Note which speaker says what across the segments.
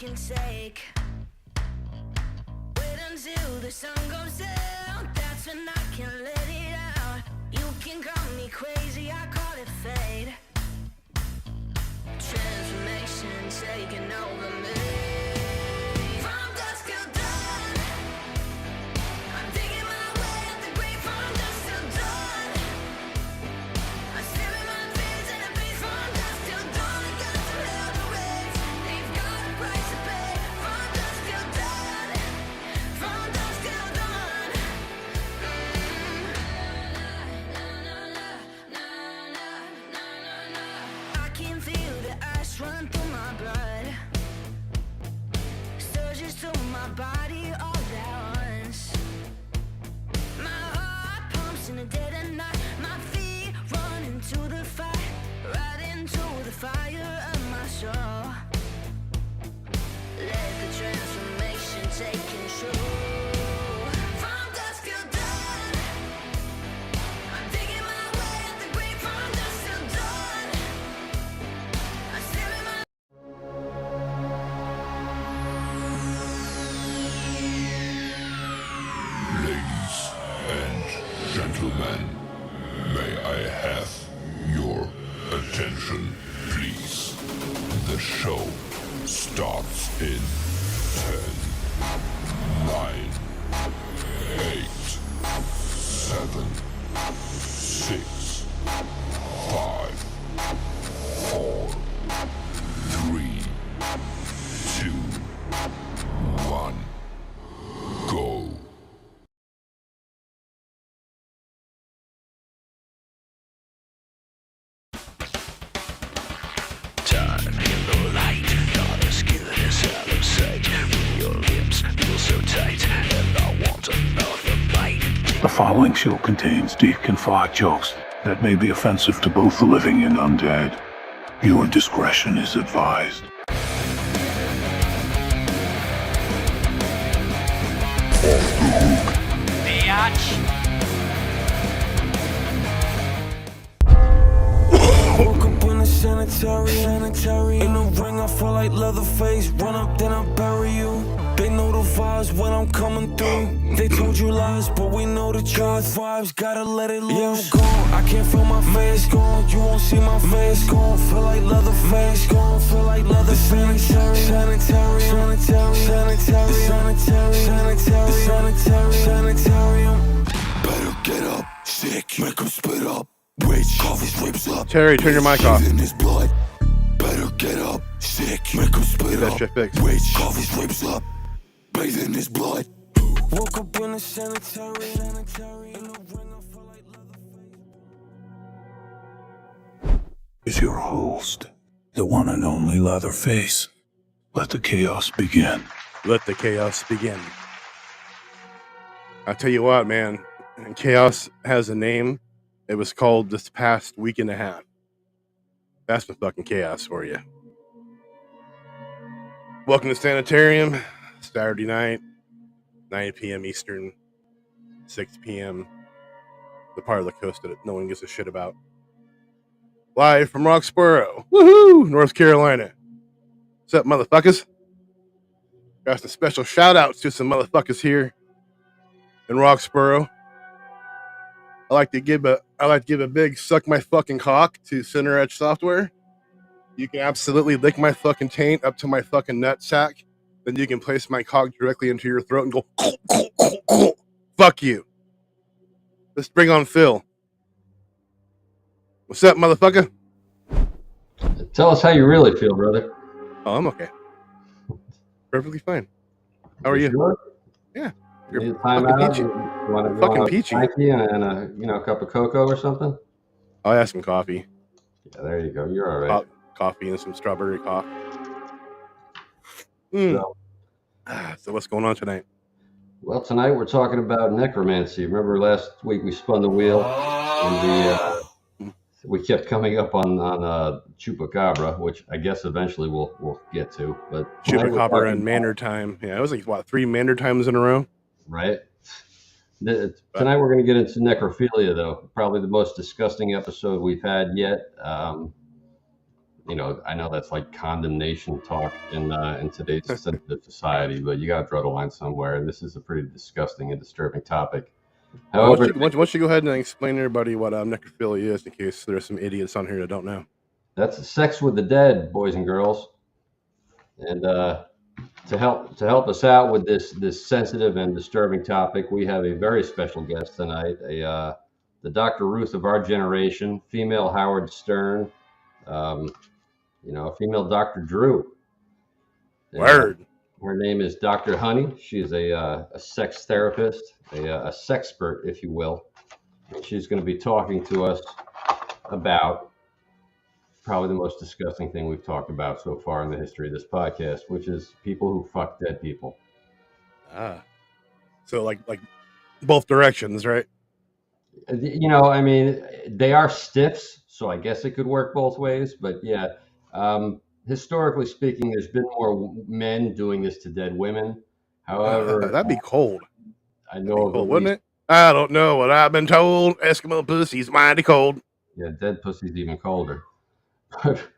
Speaker 1: can take. Wait until the sun goes down, that's when I can let it out. You can call me crazy, I call it fate. Transformation taking over me. From dusk till dawn, I'm digging my way at the grave. From dusk till dawn, I'm staring my fears in the face. From dusk till dawn, I got to hell to raise. They've got a price to pay. From dusk till dawn, from dusk till dawn. I can feel the ice run through my blood, surges through my body all at once. My heart pumps in the dead of night, my feet run into the fight, right into the fire of my soul. Let the transformation take control. From dusk till dawn, I'm digging my way at the grave. From dusk till dawn, I'm staring my
Speaker 2: Ladies and gentlemen, may I have your attention, please? The show starts in 10, 9, 8, 7, 6, 5, 4, 3, 2, 1, go.
Speaker 3: Time in the light, not as good as out of sight. Your lips feel so tight, and I want another bite.
Speaker 4: The following show contains deep conflict jokes that may be offensive to both the living and undead. Viewer discretion is advised.
Speaker 5: Woke up in the sanitarium. In the ring, I feel like Leatherface. Run up, then I bury you. They know the vibes when I'm coming through. They told you lies, but we know the truth. Vibes, gotta let it loose. Yeah, I'm gone, I can't feel my face. Gone, you won't see my face. Gone, feel like Leatherface. Gone, feel like Leatherface. Sanitarium.
Speaker 2: Better get up, sick, make him spit up. Witch, cough his ribs up.
Speaker 6: Terry, turn your mic off.
Speaker 2: In his blood. Better get up, sick, make him spit
Speaker 6: Get that
Speaker 2: up.
Speaker 6: shit fixed.
Speaker 2: Witch, cough his ribs up. Bathe in his blood.
Speaker 5: Woke up in the sanitarium. In the ring, I feel like Leatherface.
Speaker 4: Is your host, the one and only Leatherface. Let the chaos begin.
Speaker 6: Let the chaos begin. I'll tell you what, man. Chaos has a name. It was called this past week and a half. That's some fucking chaos for you. Welcome to Sanitarium. Saturday night, 9 p.m. Eastern, 6 p.m. The part of the coast that no one gives a shit about. Live from Roxboro. Woohoo! North Carolina. What's up, motherfuckers? Got some special shout outs to some motherfuckers here in Roxboro. I like to give a big suck my fucking cock to Center Edge Software. You can absolutely lick my fucking taint up to my fucking nut sack. Then you can place my cock directly into your throat and go fuck you. Let's bring on Phil. What's up, motherfucker?
Speaker 7: Tell us how you really feel, brother.
Speaker 6: Oh, I'm okay. Perfectly fine. How are you?
Speaker 7: Sure?
Speaker 6: Yeah.
Speaker 7: Need
Speaker 6: You're
Speaker 7: a time
Speaker 6: fucking
Speaker 7: out?
Speaker 6: peachy.
Speaker 7: You want to
Speaker 6: Fucking peachy.
Speaker 7: and a cup of cocoa or something?
Speaker 6: I'll have some coffee.
Speaker 7: Yeah, there you go. You're all right.
Speaker 6: Coffee and some strawberry coffee. So what's going on tonight?
Speaker 7: Well, tonight we're talking about necromancy. Remember last week we spun the wheel and we kept coming up on Chupacabra, which I guess eventually we'll get to. But
Speaker 6: Chupacabra and Manor Time. Yeah, it was like, what, 3 Manor Times in a row?
Speaker 7: Right. Tonight we're going to get into necrophilia, though. Probably the most disgusting episode we've had yet. I know that's like condemnation talk in today's sensitive society, but you got to draw the line somewhere. And this is a pretty disgusting and disturbing topic. However,
Speaker 6: why don't you go ahead and explain to everybody what necrophilia is, in case there's some idiots on here that don't know.
Speaker 7: that's sex with the dead, boys and girls. And to help us out with this sensitive and disturbing topic, we have a very special guest tonight, the Dr. Ruth of our generation, female Howard Stern, female Dr. Drew. And,
Speaker 6: Word.
Speaker 7: her name is Dr. Honey. She is a sex therapist, a sexpert, if you will. And she's going to be talking to us about probably the most disgusting thing we've talked about so far in the history of this podcast, which is people who fuck dead people.
Speaker 6: So like both directions, right?
Speaker 7: They are stiffs, so I guess it could work both ways. But yeah, historically speaking, there's been more men doing this to dead women. However,
Speaker 6: that'd be cold.
Speaker 7: I know of
Speaker 6: Cold, wouldn't it? I don't know what I've been told. Eskimo pussy's mighty cold.
Speaker 7: Yeah, dead pussy's even colder.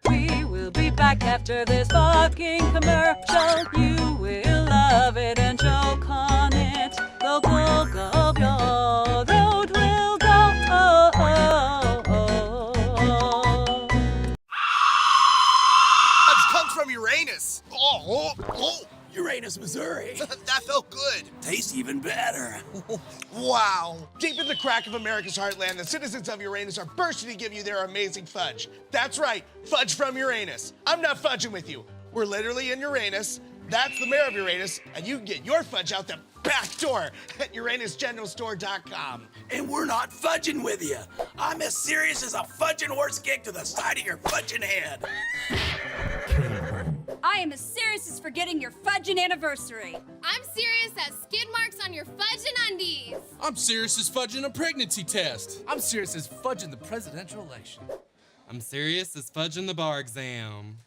Speaker 8: We will be back after this fucking commercial. You will love it and choke on it. Go, go, go, go. The road will go.
Speaker 9: That comes from Uranus. Uranus, Missouri. That felt good. Tastes even better. Wow. Deep in the crack of America's heartland, the citizens of Uranus are bursting to give you their amazing fudge. That's right, fudge from Uranus. I'm not fudging with you. We're literally in Uranus. That's the mayor of Uranus, and you can get your fudge out the back door at UranusGeneralStore.com. And we're not fudging with you. I'm as serious as a fudging horse kick to the side of your fudging head.
Speaker 10: I am as serious as forgetting your fudging anniversary.
Speaker 11: I'm serious as skid marks on your fudging undies.
Speaker 12: I'm serious as fudging a pregnancy test. I'm serious as fudging the presidential election. I'm serious as fudging the bar exam.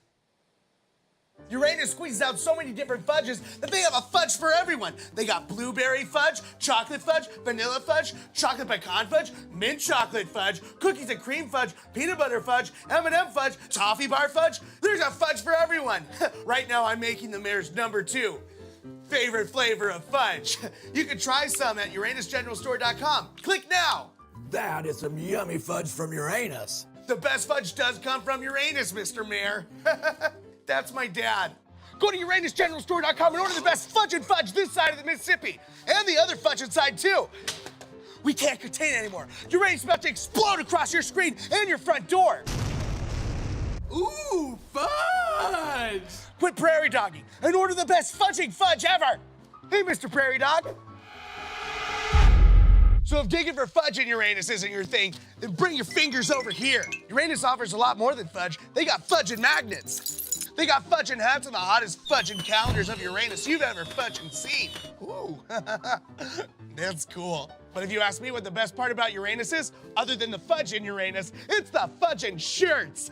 Speaker 9: Uranus squeezes out so many different fudges that they have a fudge for everyone. They got blueberry fudge, chocolate fudge, vanilla fudge, chocolate pecan fudge, mint chocolate fudge, cookies and cream fudge, peanut butter fudge, M&M fudge, toffee bar fudge. There's a fudge for everyone. Right now I'm making the mayor's #2 favorite flavor of fudge. You can try some at UranusGeneralStore.com. Click now. That is some yummy fudge from Uranus. The best fudge does come from Uranus, Mr. Mayor. That's my dad. Go to UranusGeneralStore.com and order the best fudge this side of the Mississippi. And the other fudge side, too. We can't contain it anymore. Uranus is about to explode across your screen and your front door. Ooh, fudge! Quit prairie dogging and order the best fudging fudge ever. Hey, Mr. Prairie Dog. So if digging for fudge in Uranus isn't your thing, then bring your fingers over here. Uranus offers a lot more than fudge. They got fudging magnets. They got fudging hats and the hottest fudging calendars of Uranus you've ever fudging seen. Ooh, that's cool. But if you ask me what the best part about Uranus is, other than the fudge in Uranus, it's the fudging shirts.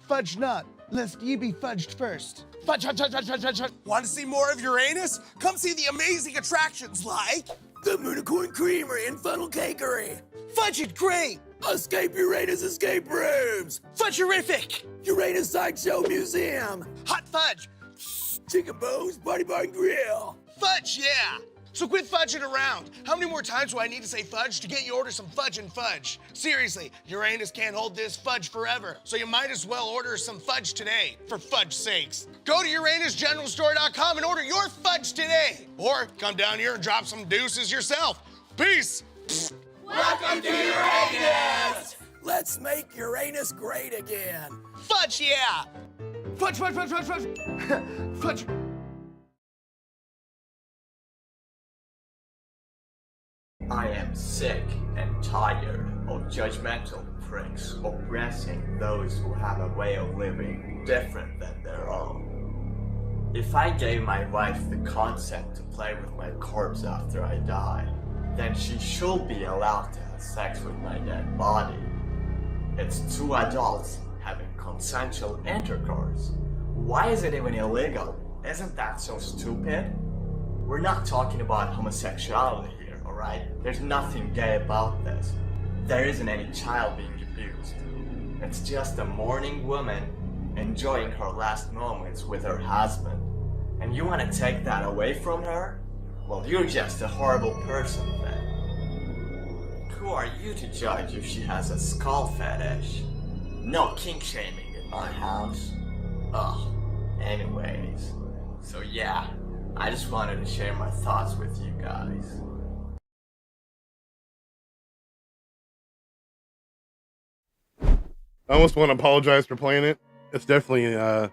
Speaker 9: Fudge not, lest ye be fudged first. Fudge, fudge, fudge, fudge, fudge, fudge. Want to see more of Uranus? Come see the amazing attractions like the Moonicorn Creamery and Funnel Cakery. Fudge it great. Escape Uranus escape rooms. Fudgerific. Uranus Sideshow Museum. Hot fudge. Chicken bones, party bar and grill. Fudge, yeah. So quit fudging around. How many more times do I need to say fudge to get you to order some fudge and fudge? Seriously, Uranus can't hold this fudge forever, so you might as well order some fudge today, for fudge's sakes. Go to UranusGeneralStore.com and order your fudge today. Or come down here and drop some deuces yourself. Peace.
Speaker 11: Welcome to Uranus!
Speaker 9: Let's make Uranus great again. Fudge, yeah. Fudge, fudge, fudge, fudge, fudge. Fudge.
Speaker 13: I am sick and tired of judgmental pricks oppressing those who have a way of living different than their own. If I gave my wife the consent to play with my corpse after I die, then she should be allowed to have sex with my dead body. It's two adults having consensual intercourse. Why is it even illegal? Isn't that so stupid? We're not talking about homosexuality here, alright? There's nothing gay about this. There isn't any child being abused. It's just a mourning woman enjoying her last moments with her husband. And you want to take that away from her? Well, you're just a horrible person then. Who are you to judge if she has a skull fetish? No kink shaming in my house. Ugh. Anyways, so yeah, I just wanted to share my thoughts with you guys.
Speaker 6: I almost want to apologize for playing it. It's definitely a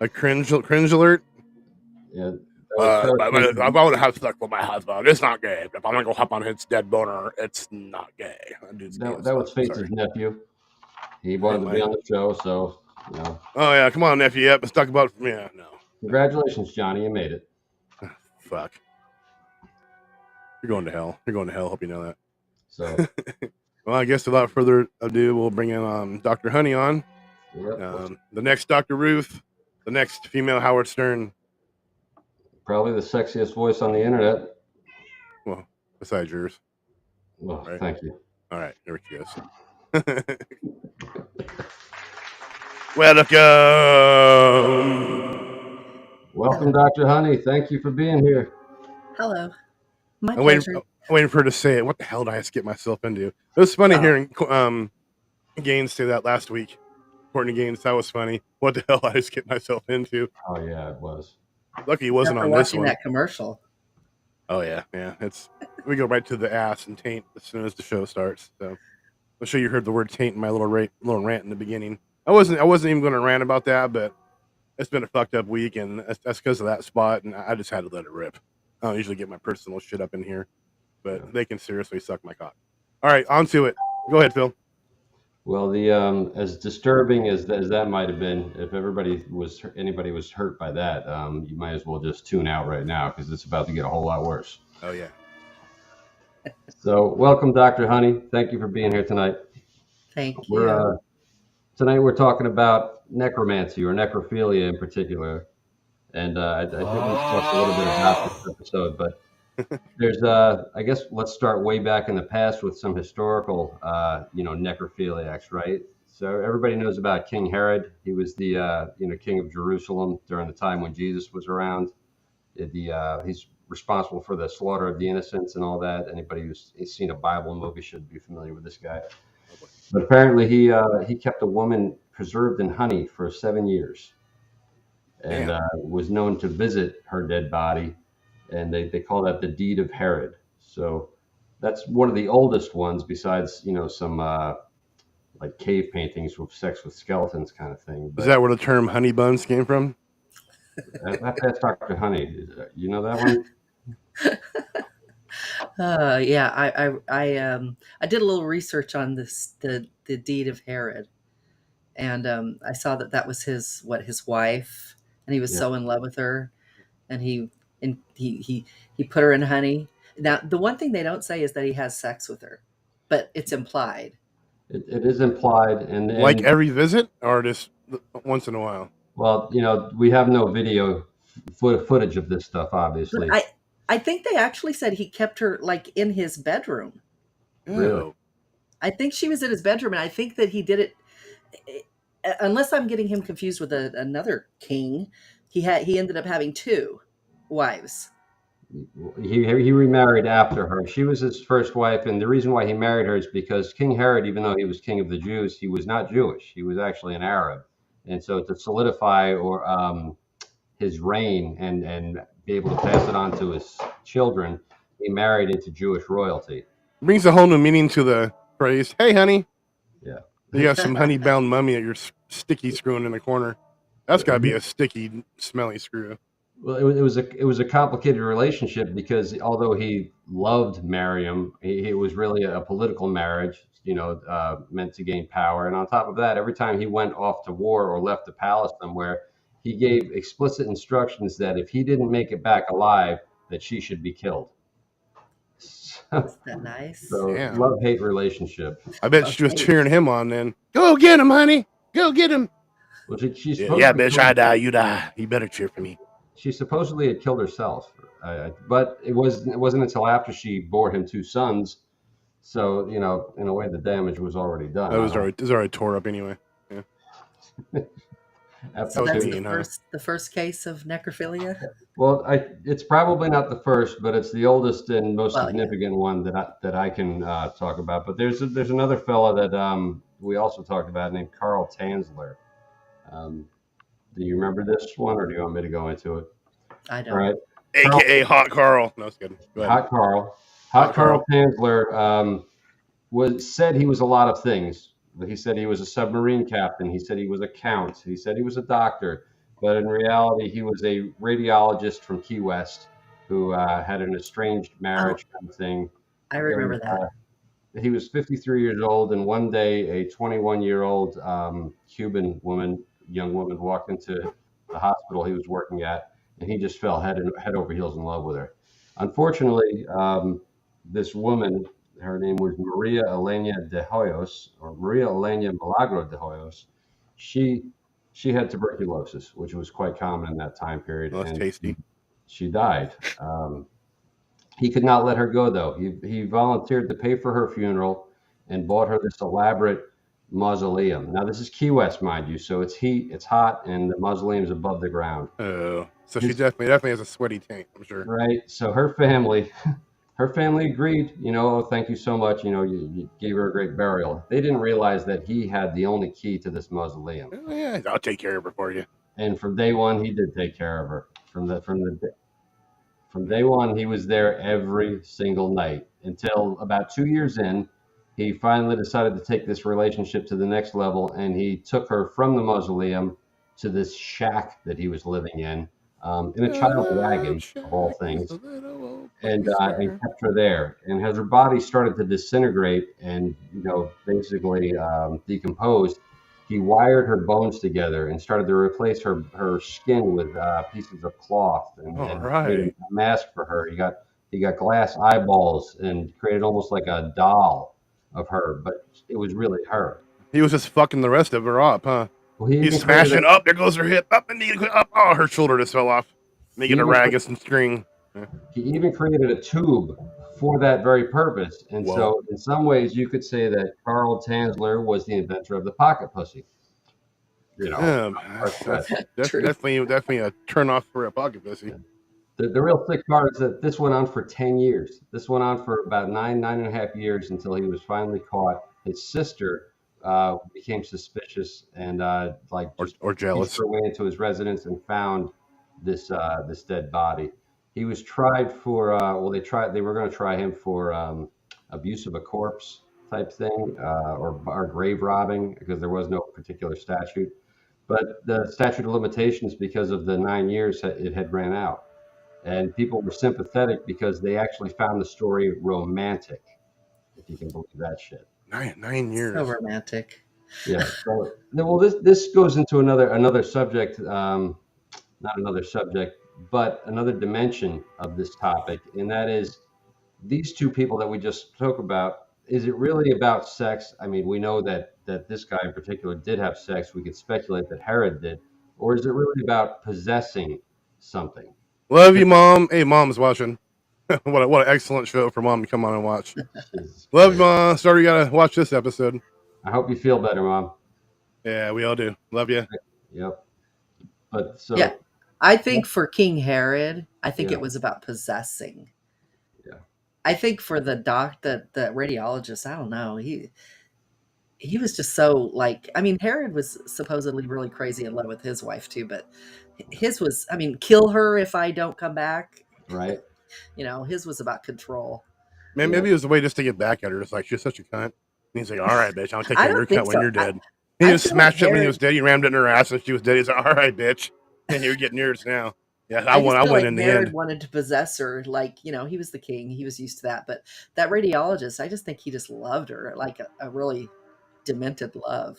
Speaker 6: cringe alert.
Speaker 7: Yeah.
Speaker 6: I want to have sex with my husband. It's not gay. If I'm gonna go hop on his dead boner, it's not gay.
Speaker 7: That was Face's nephew. He wanted to be on the show, so you know.
Speaker 6: Oh yeah, come on, nephew. Yep, let's talk about no.
Speaker 7: Congratulations, Johnny. You made it.
Speaker 6: Fuck. You're going to hell. You're going to hell. Hope you know that.
Speaker 7: So.
Speaker 6: Well, I guess without further ado, we'll bring in Dr. Honey on.
Speaker 7: Yep.
Speaker 6: The next Dr. Ruth, the next female Howard Stern.
Speaker 7: Probably the sexiest voice on the internet.
Speaker 6: Well, besides yours.
Speaker 7: Well,
Speaker 6: right?
Speaker 7: Thank you.
Speaker 6: All right, there she goes.
Speaker 7: Welcome, Dr. Honey. Thank you for being here.
Speaker 14: Hello. My
Speaker 6: I'm
Speaker 14: pleasure.
Speaker 6: waiting for her to say it. What the hell did I just get myself into? It was funny hearing Gaines say that last week. Courtney Gaines, that was funny. What the hell did I just get myself into?
Speaker 7: Oh yeah, it was.
Speaker 6: Lucky he wasn't
Speaker 14: After
Speaker 6: on this
Speaker 14: watching
Speaker 6: one.
Speaker 14: that commercial.
Speaker 6: Oh yeah. We go right to the ass and taint as soon as the show starts. So I'm sure you heard the word taint in my little rant in the beginning. I wasn't even going to rant about that, but it's been a fucked up week, and that's because of that spot, and I just had to let it rip. I don't usually get my personal shit up in here, but they can seriously suck my cock. All right, on to it. Go ahead, Phil.
Speaker 7: Well, the as disturbing as that might have been, if anybody was hurt by that, you might as well just tune out right now because it's about to get a whole lot worse.
Speaker 6: Oh yeah.
Speaker 7: So, welcome, Dr. Honey. Thank you for being here tonight.
Speaker 14: Thank you.
Speaker 7: Tonight we're talking about necromancy or necrophilia in particular, and I think we've talked a little bit about this episode, but there's I guess let's start way back in the past with some historical necrophiliacs, right? So everybody knows about King Herod. He was the king of Jerusalem during the time when Jesus was around. He's responsible for the slaughter of the innocents and all that. Anybody who's seen a Bible movie should be familiar with this guy. But apparently he kept a woman preserved in honey for 7 years, and was known to visit her dead body. And they call that the deed of Herod. So that's one of the oldest ones, besides some like cave paintings with sex with skeletons kind of thing. But
Speaker 6: is that where the term honey buns came from?
Speaker 7: That's Dr. Honey. You know that one?
Speaker 14: Yeah, I did a little research on this, the deed of Herod, and I saw that was his wife, and he was so in love with her, and he put her in honey. Now, the one thing they don't say is that he has sex with her, but it's implied.
Speaker 7: It is implied, and
Speaker 6: like every visit, or just once in a while.
Speaker 7: Well, we have no video footage of this stuff, obviously.
Speaker 14: But I think they actually said he kept her like in his bedroom.
Speaker 7: Really?
Speaker 14: I think she was in his bedroom, and I think that he did it. Unless I'm getting him confused with another king, he ended up having 2 wives.
Speaker 7: He remarried after her. She was his first wife, and the reason why he married her is because King Herod, even though he was king of the Jews, he was not Jewish. He was actually an Arab, and so to solidify his reign and be able to pass it on to his children, he married into Jewish royalty.
Speaker 6: Brings a whole new meaning to the phrase, "Hey, honey."
Speaker 7: Yeah.
Speaker 6: You got some honey-bound mummy at your sticky screwing in the corner. That's got to be a sticky, smelly screw.
Speaker 7: Well, it was a complicated relationship because although he loved Miriam, it was really a political marriage, meant to gain power. And on top of that, every time he went off to war or left the palace somewhere, he gave explicit instructions that if he didn't make it back alive, that she should be killed.
Speaker 14: Isn't that nice?
Speaker 7: So love-hate relationship.
Speaker 6: I bet she was cheering him on then. Go get him, honey. Go get him.
Speaker 7: Well, she's
Speaker 6: bitch, I die, you die. You better cheer for me.
Speaker 7: She supposedly had killed herself, but it wasn't until after she bore him 2 sons. So in a way, the damage was already done.
Speaker 6: It was already tore up anyway. Yeah.
Speaker 7: After
Speaker 14: So that's
Speaker 7: two.
Speaker 14: the first case of necrophilia.
Speaker 7: Well, it's probably not the first, but it's the oldest and most
Speaker 14: Well, yeah.
Speaker 7: significant one that I can talk about. But there's another fella that we also talked about named Carl Tanzler. Do you remember this one, or do you want me to go into it?
Speaker 14: I don't.
Speaker 7: All right.
Speaker 6: AKA Hot Carl. No, it's good. Go ahead.
Speaker 7: Hot Carl. Hot Carl Tanzler said he was a lot of things. He said he was a submarine captain. He said he was a count. He said he was a doctor. But in reality, he was a radiologist from Key West who had an estranged marriage kind of thing.
Speaker 14: I remember that.
Speaker 7: He was 53 years old, and one day a 21-year-old Cuban young woman, walked into the hospital he was working at, and he just fell head over heels in love with her. Unfortunately, this woman, her name was Maria Elena de Hoyos, or Maria Elena Milagro de Hoyos. She had tuberculosis, which was quite common in that time period.
Speaker 6: Well, that's tasty.
Speaker 7: She died. He could not let her go, though. He volunteered to pay for her funeral and bought her this elaborate mausoleum. Now, this is Key West, mind you, so it's hot, and the mausoleum's above the ground.
Speaker 6: Oh, so she definitely has a sweaty tank, I'm sure.
Speaker 7: Right. So her family agreed. Thank you so much. You gave her a great burial. They didn't realize that he had the only key to this mausoleum.
Speaker 6: Oh, yeah, I'll take care of her for you.
Speaker 7: And from day one, he did take care of her. From day one, he was there every single night until about 2 years in. He finally decided to take this relationship to the next level, and he took her from the mausoleum to this shack that he was living in a child wagon, of all things, and kept her there. And as her body started to disintegrate and basically decompose, he wired her bones together and started to replace her skin with pieces of cloth and created a mask for her. He got glass eyeballs and created almost like a doll of her, but it was really her.
Speaker 6: He was just fucking the rest of her up, huh?
Speaker 7: Well,
Speaker 6: he's smashing up. There goes her hip. Up and up. Oh, her shoulder just fell off. Making a rag and some string. Yeah.
Speaker 7: He even created a tube for that very purpose. And so in some ways you could say that Carl Tanzler was the inventor of the pocket pussy.
Speaker 6: That's definitely a turn off for a pocket pussy.
Speaker 7: The real thick part is that this went on for 10 years. This went on for about nine and a half years until he was finally caught. His sister became suspicious and
Speaker 6: or jealous.
Speaker 7: Her way into his residence and found this dead body. He was tried for they were going to try him for abuse of a corpse type thing or grave robbing, because there was no particular statute, but the statute of limitations, because of the 9 years, it had ran out, and people were sympathetic because they actually found the story romantic, if you can believe that shit.
Speaker 6: 9 years.
Speaker 14: So romantic.
Speaker 7: Yeah. So, well, this goes into another subject, not another subject, but another dimension of this topic, and that is these two people that we just spoke about. Is it really about sex? I mean, we know that this guy in particular did have sex. We could speculate that Herod did, or is it really about possessing something?
Speaker 6: Love you, Mom. Hey, Mom's watching. what an excellent show for Mom to come on and watch. Love you, Mom. Sorry you gotta watch this episode.
Speaker 7: I hope you feel better, Mom.
Speaker 6: Yeah, we all do. Love you.
Speaker 7: Yep. But so
Speaker 14: yeah, I think for King Herod, I think it was about possessing.
Speaker 7: Yeah.
Speaker 14: I think for the radiologist, I don't know. He was just so Herod was supposedly really crazy in love with his wife too, but his was, kill her if I don't come back.
Speaker 7: Right.
Speaker 14: His was about control.
Speaker 6: Man, maybe it was a way just to get back at her. It's like, she's such a cunt. And he's like, all right, bitch, I'll take care of your cunt when you're dead. He just smashed it when he was dead. He rammed it in her ass and she was dead. He's like, all right, bitch. And you're getting yours now. Yeah, I won in the
Speaker 14: Herod
Speaker 6: end.
Speaker 14: Wanted to possess her. He was the king. He was used to that. But that radiologist, I just think he just loved her, like a really demented love.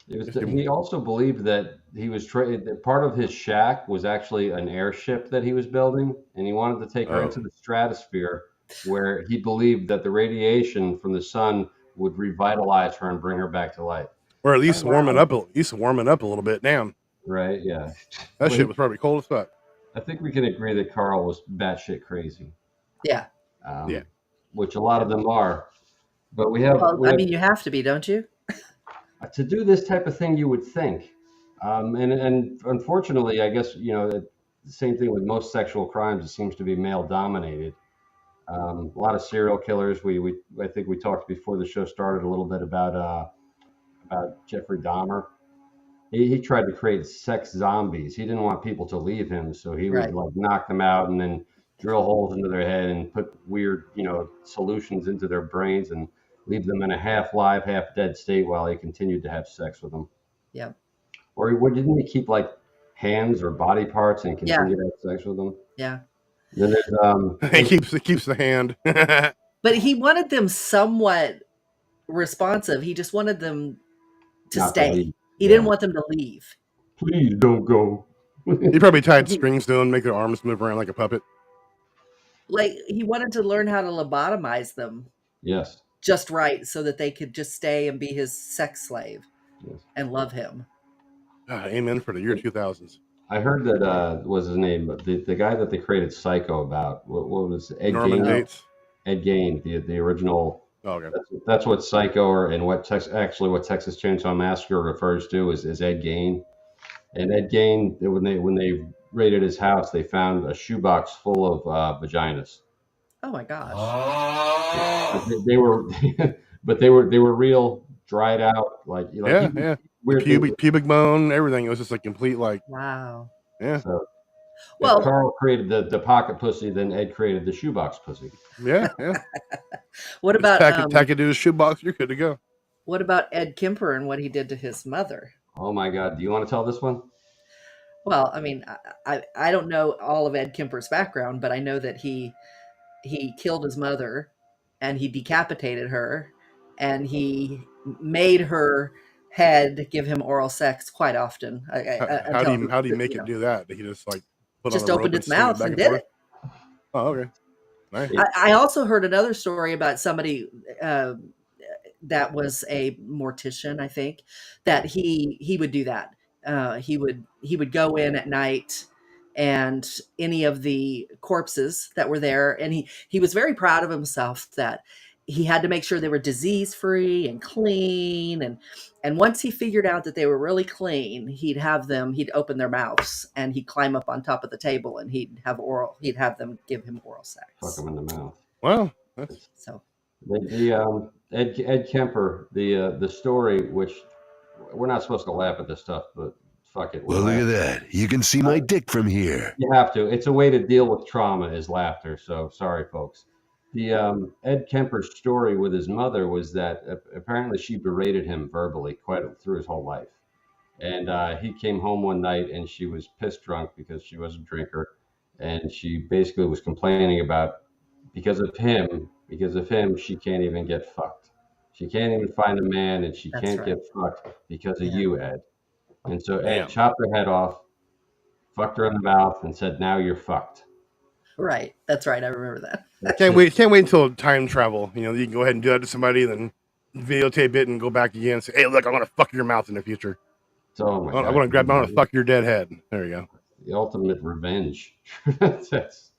Speaker 7: He also believed that he was part of his shack was actually an airship that he was building, and he wanted to take her into the stratosphere, where he believed that the radiation from the sun would revitalize her and bring her back to life.
Speaker 6: Or at least warming up a little bit. Damn.
Speaker 7: Right, yeah.
Speaker 6: That shit was probably cold as fuck.
Speaker 7: I think we can agree that Carl was batshit crazy.
Speaker 14: Yeah.
Speaker 6: Yeah.
Speaker 7: Which a lot of them are. But you have
Speaker 14: you have to be, don't you?
Speaker 7: To do this type of thing, you would think. And unfortunately, I guess the same thing with most sexual crimes. It seems to be male dominated. A lot of serial killers. I think we talked before the show started a little bit about Jeffrey Dahmer. He tried to create sex zombies. He didn't want people to leave him, so he would
Speaker 14: Right.
Speaker 7: like knock them out and then drill holes into their head and put weird, solutions into their brains and leave them in a half live, half dead state while he continued to have sex with them.
Speaker 14: Yeah.
Speaker 7: Or didn't he keep like hands or body parts and
Speaker 14: Yeah.
Speaker 7: continue to have sex with them?
Speaker 14: Yeah.
Speaker 7: Then there's
Speaker 6: He keeps the hand.
Speaker 14: But he wanted them somewhat responsive. He just wanted them to
Speaker 7: Not to
Speaker 14: stay.
Speaker 7: leave.
Speaker 14: He didn't want them to leave.
Speaker 7: Please don't go.
Speaker 6: He probably tied strings to them, make their arms move around like a puppet.
Speaker 14: Like he wanted to learn how to lobotomize them
Speaker 7: Yes.
Speaker 14: just right so that they could just stay and be his sex slave
Speaker 7: Yes.
Speaker 14: and love him.
Speaker 6: Amen for the year 2000s.
Speaker 7: I heard that was his name, but the guy that they created Psycho about, what was it? Ed
Speaker 6: Norman
Speaker 7: Gein?
Speaker 6: Bates.
Speaker 7: Ed Gein, the original.
Speaker 6: Oh, okay.
Speaker 7: That's what Psycho and what Texas Chainsaw Massacre refers to is Ed Gein. And Ed Gein, when they raided his house, they found a shoebox full of vaginas.
Speaker 14: Oh my gosh.
Speaker 7: They were, but they were real, dried out, like
Speaker 6: Yeah.
Speaker 7: weird
Speaker 6: Pubic bone, everything. It was just like complete, like,
Speaker 14: Wow.
Speaker 6: yeah.
Speaker 7: So,
Speaker 14: Well-
Speaker 7: Carl created the pocket pussy, then Ed created the shoebox pussy.
Speaker 6: Yeah.
Speaker 14: What about
Speaker 6: tack it to his shoebox? You're good to go.
Speaker 14: what about Ed Kemper and what he did to his mother?
Speaker 7: Oh my God! Do you want to tell this one?
Speaker 14: Well, I mean, I don't know all of Ed Kemper's background, but I know that he killed his mother and he decapitated her and he made her head give him oral sex quite often.
Speaker 6: How do you make it do that? Did he just like put
Speaker 14: just
Speaker 6: on a rope
Speaker 14: opened its
Speaker 6: swing it
Speaker 14: mouth
Speaker 6: back
Speaker 14: and did
Speaker 6: forth?
Speaker 14: it.
Speaker 6: Oh, okay. Nice.
Speaker 14: I also heard another story about somebody that was a mortician, I think, that he would do that. He would go in at night and any of the corpses that were there, and he was very proud of himself that he had to make sure they were disease free and clean, and once he figured out that they were really clean, he'd open their mouths and he'd climb up on top of the table and he'd have them give him oral sex.
Speaker 7: Fuck him in the mouth.
Speaker 6: Wow.
Speaker 14: So
Speaker 7: Ed Kemper, the story, which we're not supposed to laugh at this stuff, but fuck it.
Speaker 2: Well, look at that. You can see my dick from here.
Speaker 7: You have to. It's a way to deal with trauma is laughter. So sorry, folks. The Ed Kemper's story with his mother was that apparently she berated him verbally quite through his whole life. And he came home one night and she was pissed drunk because she was a drinker. And she basically was complaining about because of him, she can't even get fucked. She can't even find a man and she
Speaker 14: That's
Speaker 7: can't
Speaker 14: right.
Speaker 7: get fucked because of you, Ed. And so
Speaker 6: Damn.
Speaker 7: Ed chopped her head off, fucked her in the mouth, and said, "Now you're fucked."
Speaker 14: right, that's right. I remember that.
Speaker 6: Can't wait until time travel. You can go ahead and do that to somebody, then videotape it and go back again and say, "Hey, look, I'm gonna fuck your mouth in the future.
Speaker 7: Oh my God.
Speaker 6: I'm gonna fuck your dead head." There you go.
Speaker 7: The ultimate revenge.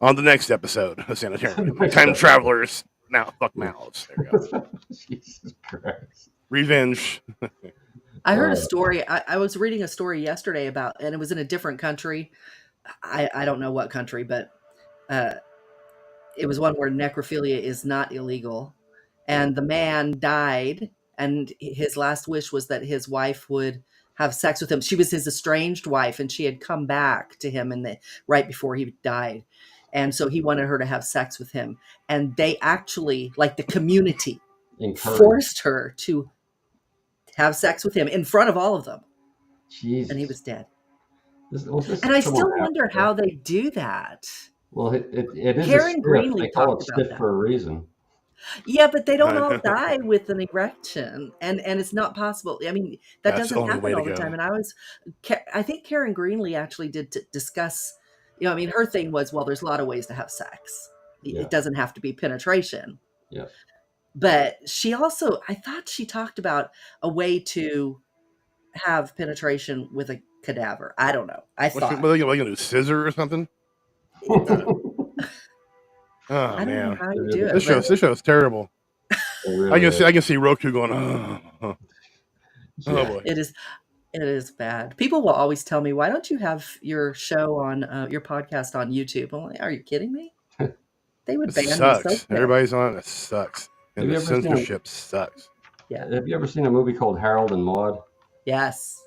Speaker 6: On the next episode of Sanitarium, time travelers now fuck mouths. There you go.
Speaker 7: Jesus Christ.
Speaker 6: Revenge.
Speaker 14: I heard a story. I was reading a story yesterday about, and it was in a different country. I don't know what country, but it was one where necrophilia is not illegal. And the man died, and his last wish was that his wife would have sex with him. She was his estranged wife, and she had come back to him right before he died. And so he wanted her to have sex with him. And they actually, like the community, forced her to have sex with him in front of all of them.
Speaker 7: Jesus.
Speaker 14: And he was dead.
Speaker 7: And
Speaker 14: I still wonder how they do that.
Speaker 7: Well, it is
Speaker 14: Karen
Speaker 7: a stiff.
Speaker 14: Greenlee
Speaker 7: They call it
Speaker 14: talked about
Speaker 7: stiff
Speaker 14: that.
Speaker 7: for a reason.
Speaker 14: Yeah, but they don't all die with an erection, and it's not possible. I mean, that
Speaker 6: That's the
Speaker 14: doesn't
Speaker 6: only way
Speaker 14: happen
Speaker 6: to
Speaker 14: all the
Speaker 6: go.
Speaker 14: time. And I think Karen Greenlee actually did discuss. I mean, her thing was, well, there's a lot of ways to have sex.
Speaker 7: Yeah.
Speaker 14: It doesn't have to be penetration.
Speaker 7: Yes.
Speaker 14: But she also, I thought she talked about a way to have penetration with a cadaver. I don't know.
Speaker 6: What are you gonna do? Scissor or something? Oh
Speaker 14: I don't know
Speaker 6: man,
Speaker 14: how you do it.
Speaker 6: this show's terrible.
Speaker 7: Really
Speaker 6: I can see Roku going. Oh
Speaker 14: Yeah.
Speaker 6: boy.
Speaker 14: It is. It is bad. People will always tell me, "Why don't you have your show on your podcast on YouTube?" I'm like, "Are you kidding me?" They would
Speaker 6: It
Speaker 14: ban me so
Speaker 6: sucks.
Speaker 14: quick.
Speaker 6: Everybody's on it. It sucks. And
Speaker 7: Have
Speaker 6: the
Speaker 7: you ever seen
Speaker 6: censorship sucks.
Speaker 14: Yeah.
Speaker 7: Have you ever seen a movie called Harold and Maude?
Speaker 14: Yes.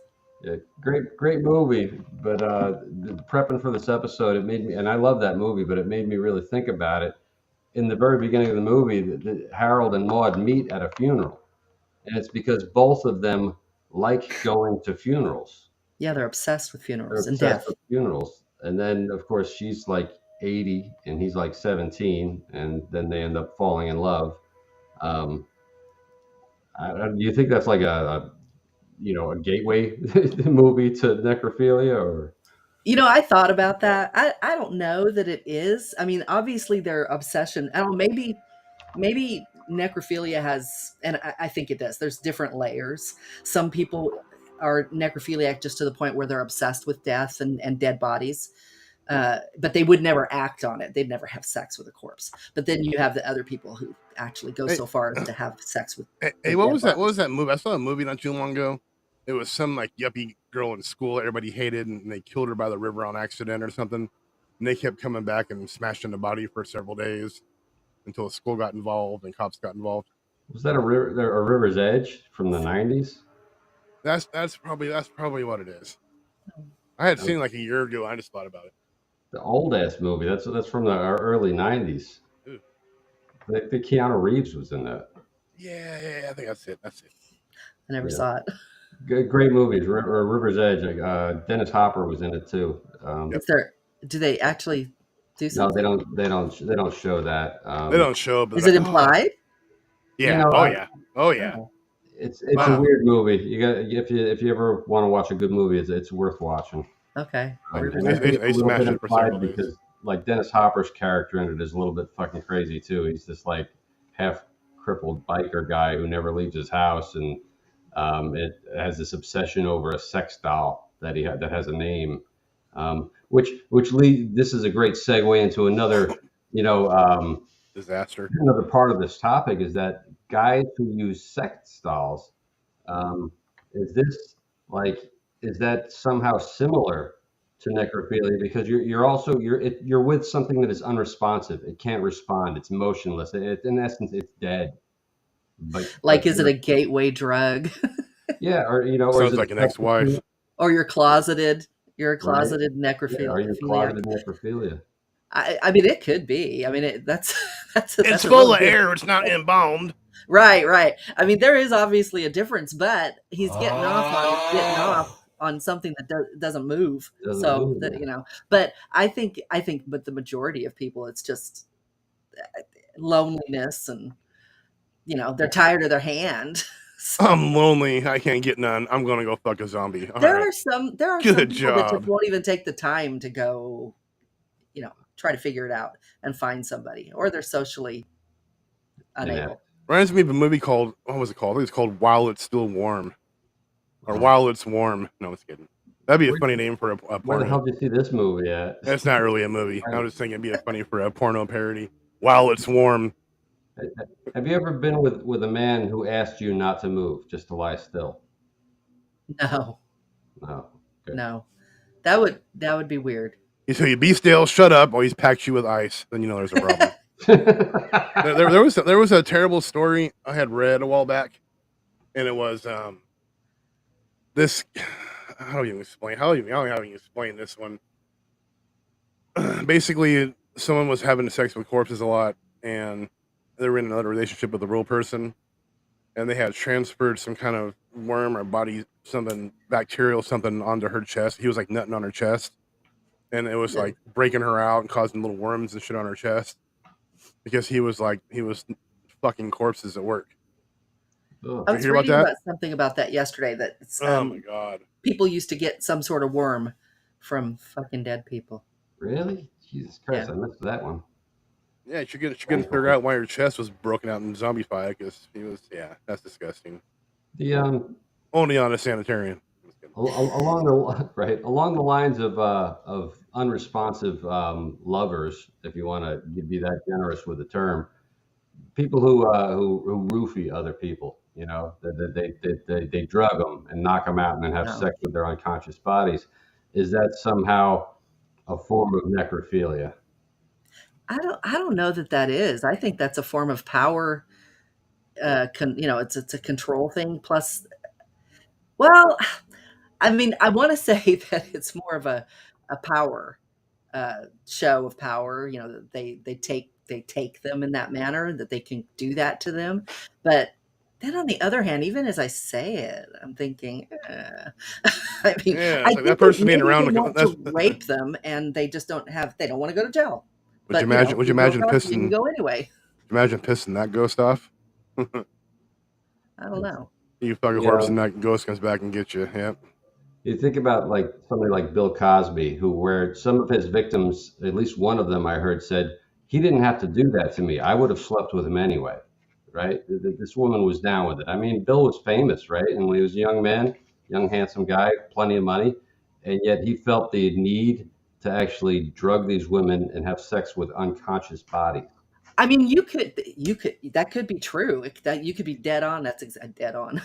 Speaker 7: Yeah, great movie. But prepping for this episode, it made me, and I love that movie, but it made me really think about it. In the very beginning of the movie, Harold and Maude meet at a funeral, and it's because both of them like going to funerals.
Speaker 14: Yeah, they're obsessed with
Speaker 7: They're
Speaker 14: funerals and
Speaker 7: obsessed
Speaker 14: death.
Speaker 7: with funerals. And then, of course, she's like 80 and he's like 17, and then they end up falling in love. Um, do you think that's like a gateway movie to necrophilia, or?
Speaker 14: I thought about that. I don't know that it is. I mean, obviously their obsession. I don't know, maybe necrophilia has, and I think it does. There's different layers. Some people are necrophiliac just to the point where they're obsessed with death and dead bodies. But they would never act on it. They'd never have sex with a corpse. But then you have the other people who actually go so far as to have sex with.
Speaker 6: Hey, what was that? What was that movie? I saw a movie not too long ago. It was some like yuppie girl in school everybody hated, and they killed her by the river on accident or something. And they kept coming back and smashing the body for several days until the school got involved and cops got involved.
Speaker 7: Was that a River's Edge from the 90s?
Speaker 6: That's probably what it is. I had seen it like a year ago. I just thought about it.
Speaker 7: The old ass movie. That's from the early 90s. The Keanu Reeves was in that.
Speaker 6: Yeah, I think that's it.
Speaker 14: I never saw it.
Speaker 7: Great movies. River's Edge. Dennis Hopper was in it too.
Speaker 14: Do they actually do something?
Speaker 7: No, they don't show that.
Speaker 6: They don't show it. But
Speaker 14: is it implied?
Speaker 6: Yeah. Oh yeah.
Speaker 7: It's a weird movie. You got if you ever want to watch a good movie, it's worth watching.
Speaker 14: Okay.
Speaker 7: They smashed it for several days. Because like Dennis Hopper's character in it is a little bit fucking crazy too. He's this like half crippled biker guy who never leaves his house, and it has this obsession over a sex doll that that has a name. Which this is a great segue into another
Speaker 6: disaster.
Speaker 7: Another part of this topic is that guys who use sex dolls, is that somehow similar to necrophilia? Because you're with something that is unresponsive. It can't respond. It's motionless. In essence, it's dead.
Speaker 14: Is it a gateway drug?
Speaker 7: Yeah, or
Speaker 6: sounds like an ex-wife.
Speaker 14: Or you're closeted. You're a closeted necrophilia.
Speaker 7: Yeah, or you're closeted necrophilia.
Speaker 14: I mean, it could be. I mean, that's
Speaker 6: it's full of air. It's not embalmed.
Speaker 14: Right. I mean, there is obviously a difference, but he's getting off on something that doesn't move. But I think, but the majority of people, it's just loneliness, and they're tired of their hand.
Speaker 6: So, I'm lonely. I can't get none. I'm gonna go fuck a zombie.
Speaker 14: There are some people that just won't even take the time to go, try to figure it out and find somebody, or they're socially unable.
Speaker 6: Reminds me of a movie called, what was it called? I think it's called While It's Still Warm, or While It's Warm. No, it's kidding. That'd be a funny name for a porno.
Speaker 7: Where the hell did you see this movie at?
Speaker 6: That's not really a movie. I was just thinking it'd be funny for a porno parody. While It's Warm.
Speaker 7: Have you ever been with a man who asked you not to move, just to lie still?
Speaker 14: No.
Speaker 7: No. Okay.
Speaker 14: No. That would be weird.
Speaker 6: So you be still, shut up, or he's packed you with ice. Then there's a problem. there was a terrible story I had read a while back, and it was this. How do you explain this one? Basically, someone was having sex with corpses a lot, and they were in another relationship with a real person, and they had transferred some kind of worm or body, something bacterial, something onto her chest. He was like nutting on her chest, and it was like breaking her out and causing little worms and shit on her chest because he was fucking corpses at work.
Speaker 14: I was reading about something about that yesterday. That
Speaker 6: oh my god,
Speaker 14: people used to get some sort of worm from fucking dead people.
Speaker 7: Really? Jesus Christ, I missed that one.
Speaker 6: Yeah, she couldn't figure out why her chest was broken out and zombified because he was. Yeah, that's disgusting. Only on a sanitarium.
Speaker 7: Along the lines of unresponsive lovers, if you want to be that generous with the term, people who roofie other people. You know, they drug them and knock them out and then have
Speaker 14: No.
Speaker 7: sex with their unconscious bodies. Is that somehow a form of necrophilia?
Speaker 14: I don't know that is. I think that's a form of power. It's a control thing. Plus, well, I mean, I want to say that it's more of a power show of power. You know, that they take them in that manner, that they can do that to them. But then on the other hand, even as I say it, I'm thinking, I mean,
Speaker 6: Yeah,
Speaker 14: I
Speaker 6: it's like
Speaker 14: think
Speaker 6: that person
Speaker 14: maybe
Speaker 6: ain't around.
Speaker 14: they want to rape them, and they just they don't want to go to jail.
Speaker 6: Would you
Speaker 14: But
Speaker 6: imagine? Would you
Speaker 14: you broke
Speaker 6: imagine
Speaker 14: up, you can
Speaker 6: pissing?
Speaker 14: go anyway.
Speaker 6: Imagine pissing that ghost off.
Speaker 14: I don't know.
Speaker 6: You fucking
Speaker 7: Yeah.
Speaker 6: corpse, and that ghost comes back and gets you. Yep.
Speaker 7: You think about like somebody like Bill Cosby, where some of his victims, at least one of them I heard said, he didn't have to do that to me. I would have slept with him anyway, right? This woman was down with it. I mean, Bill was famous, right? And when he was a young man, young, handsome guy, plenty of money, and yet he felt the need to actually drug these women and have sex with unconscious bodies.
Speaker 14: I mean, that could be true. That you could be dead on. That's dead on.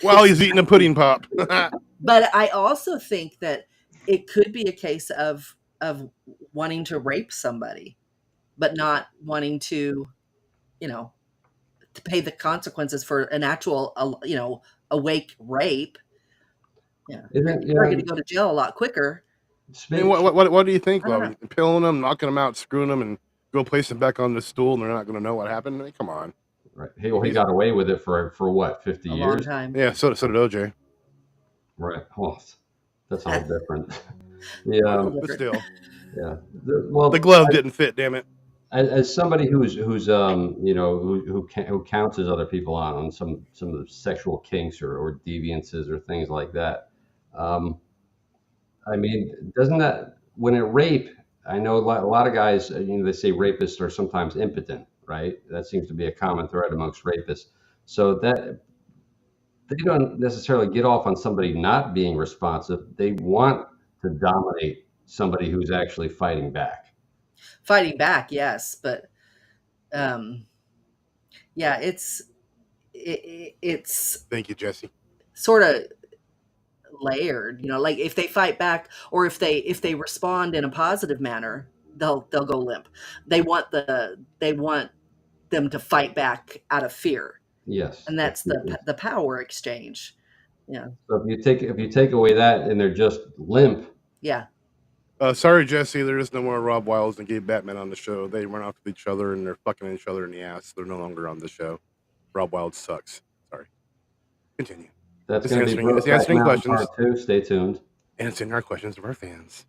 Speaker 6: While he's eating a pudding pop.
Speaker 14: But I also think that it could be a case of wanting to rape somebody, but not wanting to, to pay the consequences for an actual, awake rape. Yeah, you're going to go to jail a lot quicker.
Speaker 6: I mean, what do you think,
Speaker 14: I don't
Speaker 6: Bobby? Pilling them, knocking them out, screwing them, and go place them back on the stool, and they're not going to know what happened. I mean, come on.
Speaker 7: Right. He got away with it for what, 50 years?
Speaker 14: Long time.
Speaker 6: Yeah, so did OJ.
Speaker 7: Right. Well, that's all different. Yeah.
Speaker 6: But still.
Speaker 7: Yeah.
Speaker 6: The glove didn't fit. Damn it.
Speaker 7: As somebody who counts as other people on some of the sexual kinks or deviances or things like that. I mean, doesn't that when it rape? I know a lot of guys. They say rapists are sometimes impotent, right? That seems to be a common thread amongst rapists. So that they don't necessarily get off on somebody not being responsive. They want to dominate somebody who's actually fighting back.
Speaker 14: Fighting back, yes, but yeah, it's
Speaker 6: Thank you, Jesse.
Speaker 14: Sort of layered, like if they fight back or if they respond in a positive manner, they'll go limp. They want them to fight back out of fear.
Speaker 7: Yes,
Speaker 14: and that's the power exchange. Yeah.
Speaker 7: So if you take away that and they're just limp.
Speaker 14: Yeah.
Speaker 6: Sorry, Jesse. There is no more Rob Wilds and Gabe Batman on the show. They run off with each other and they're fucking each other in the ass. They're no longer on the show. Rob Wild sucks. Sorry. Continue.
Speaker 7: That's
Speaker 6: It's
Speaker 7: going to be
Speaker 6: answering questions.
Speaker 7: Part 2. Stay tuned.
Speaker 6: Answering our questions of our fans.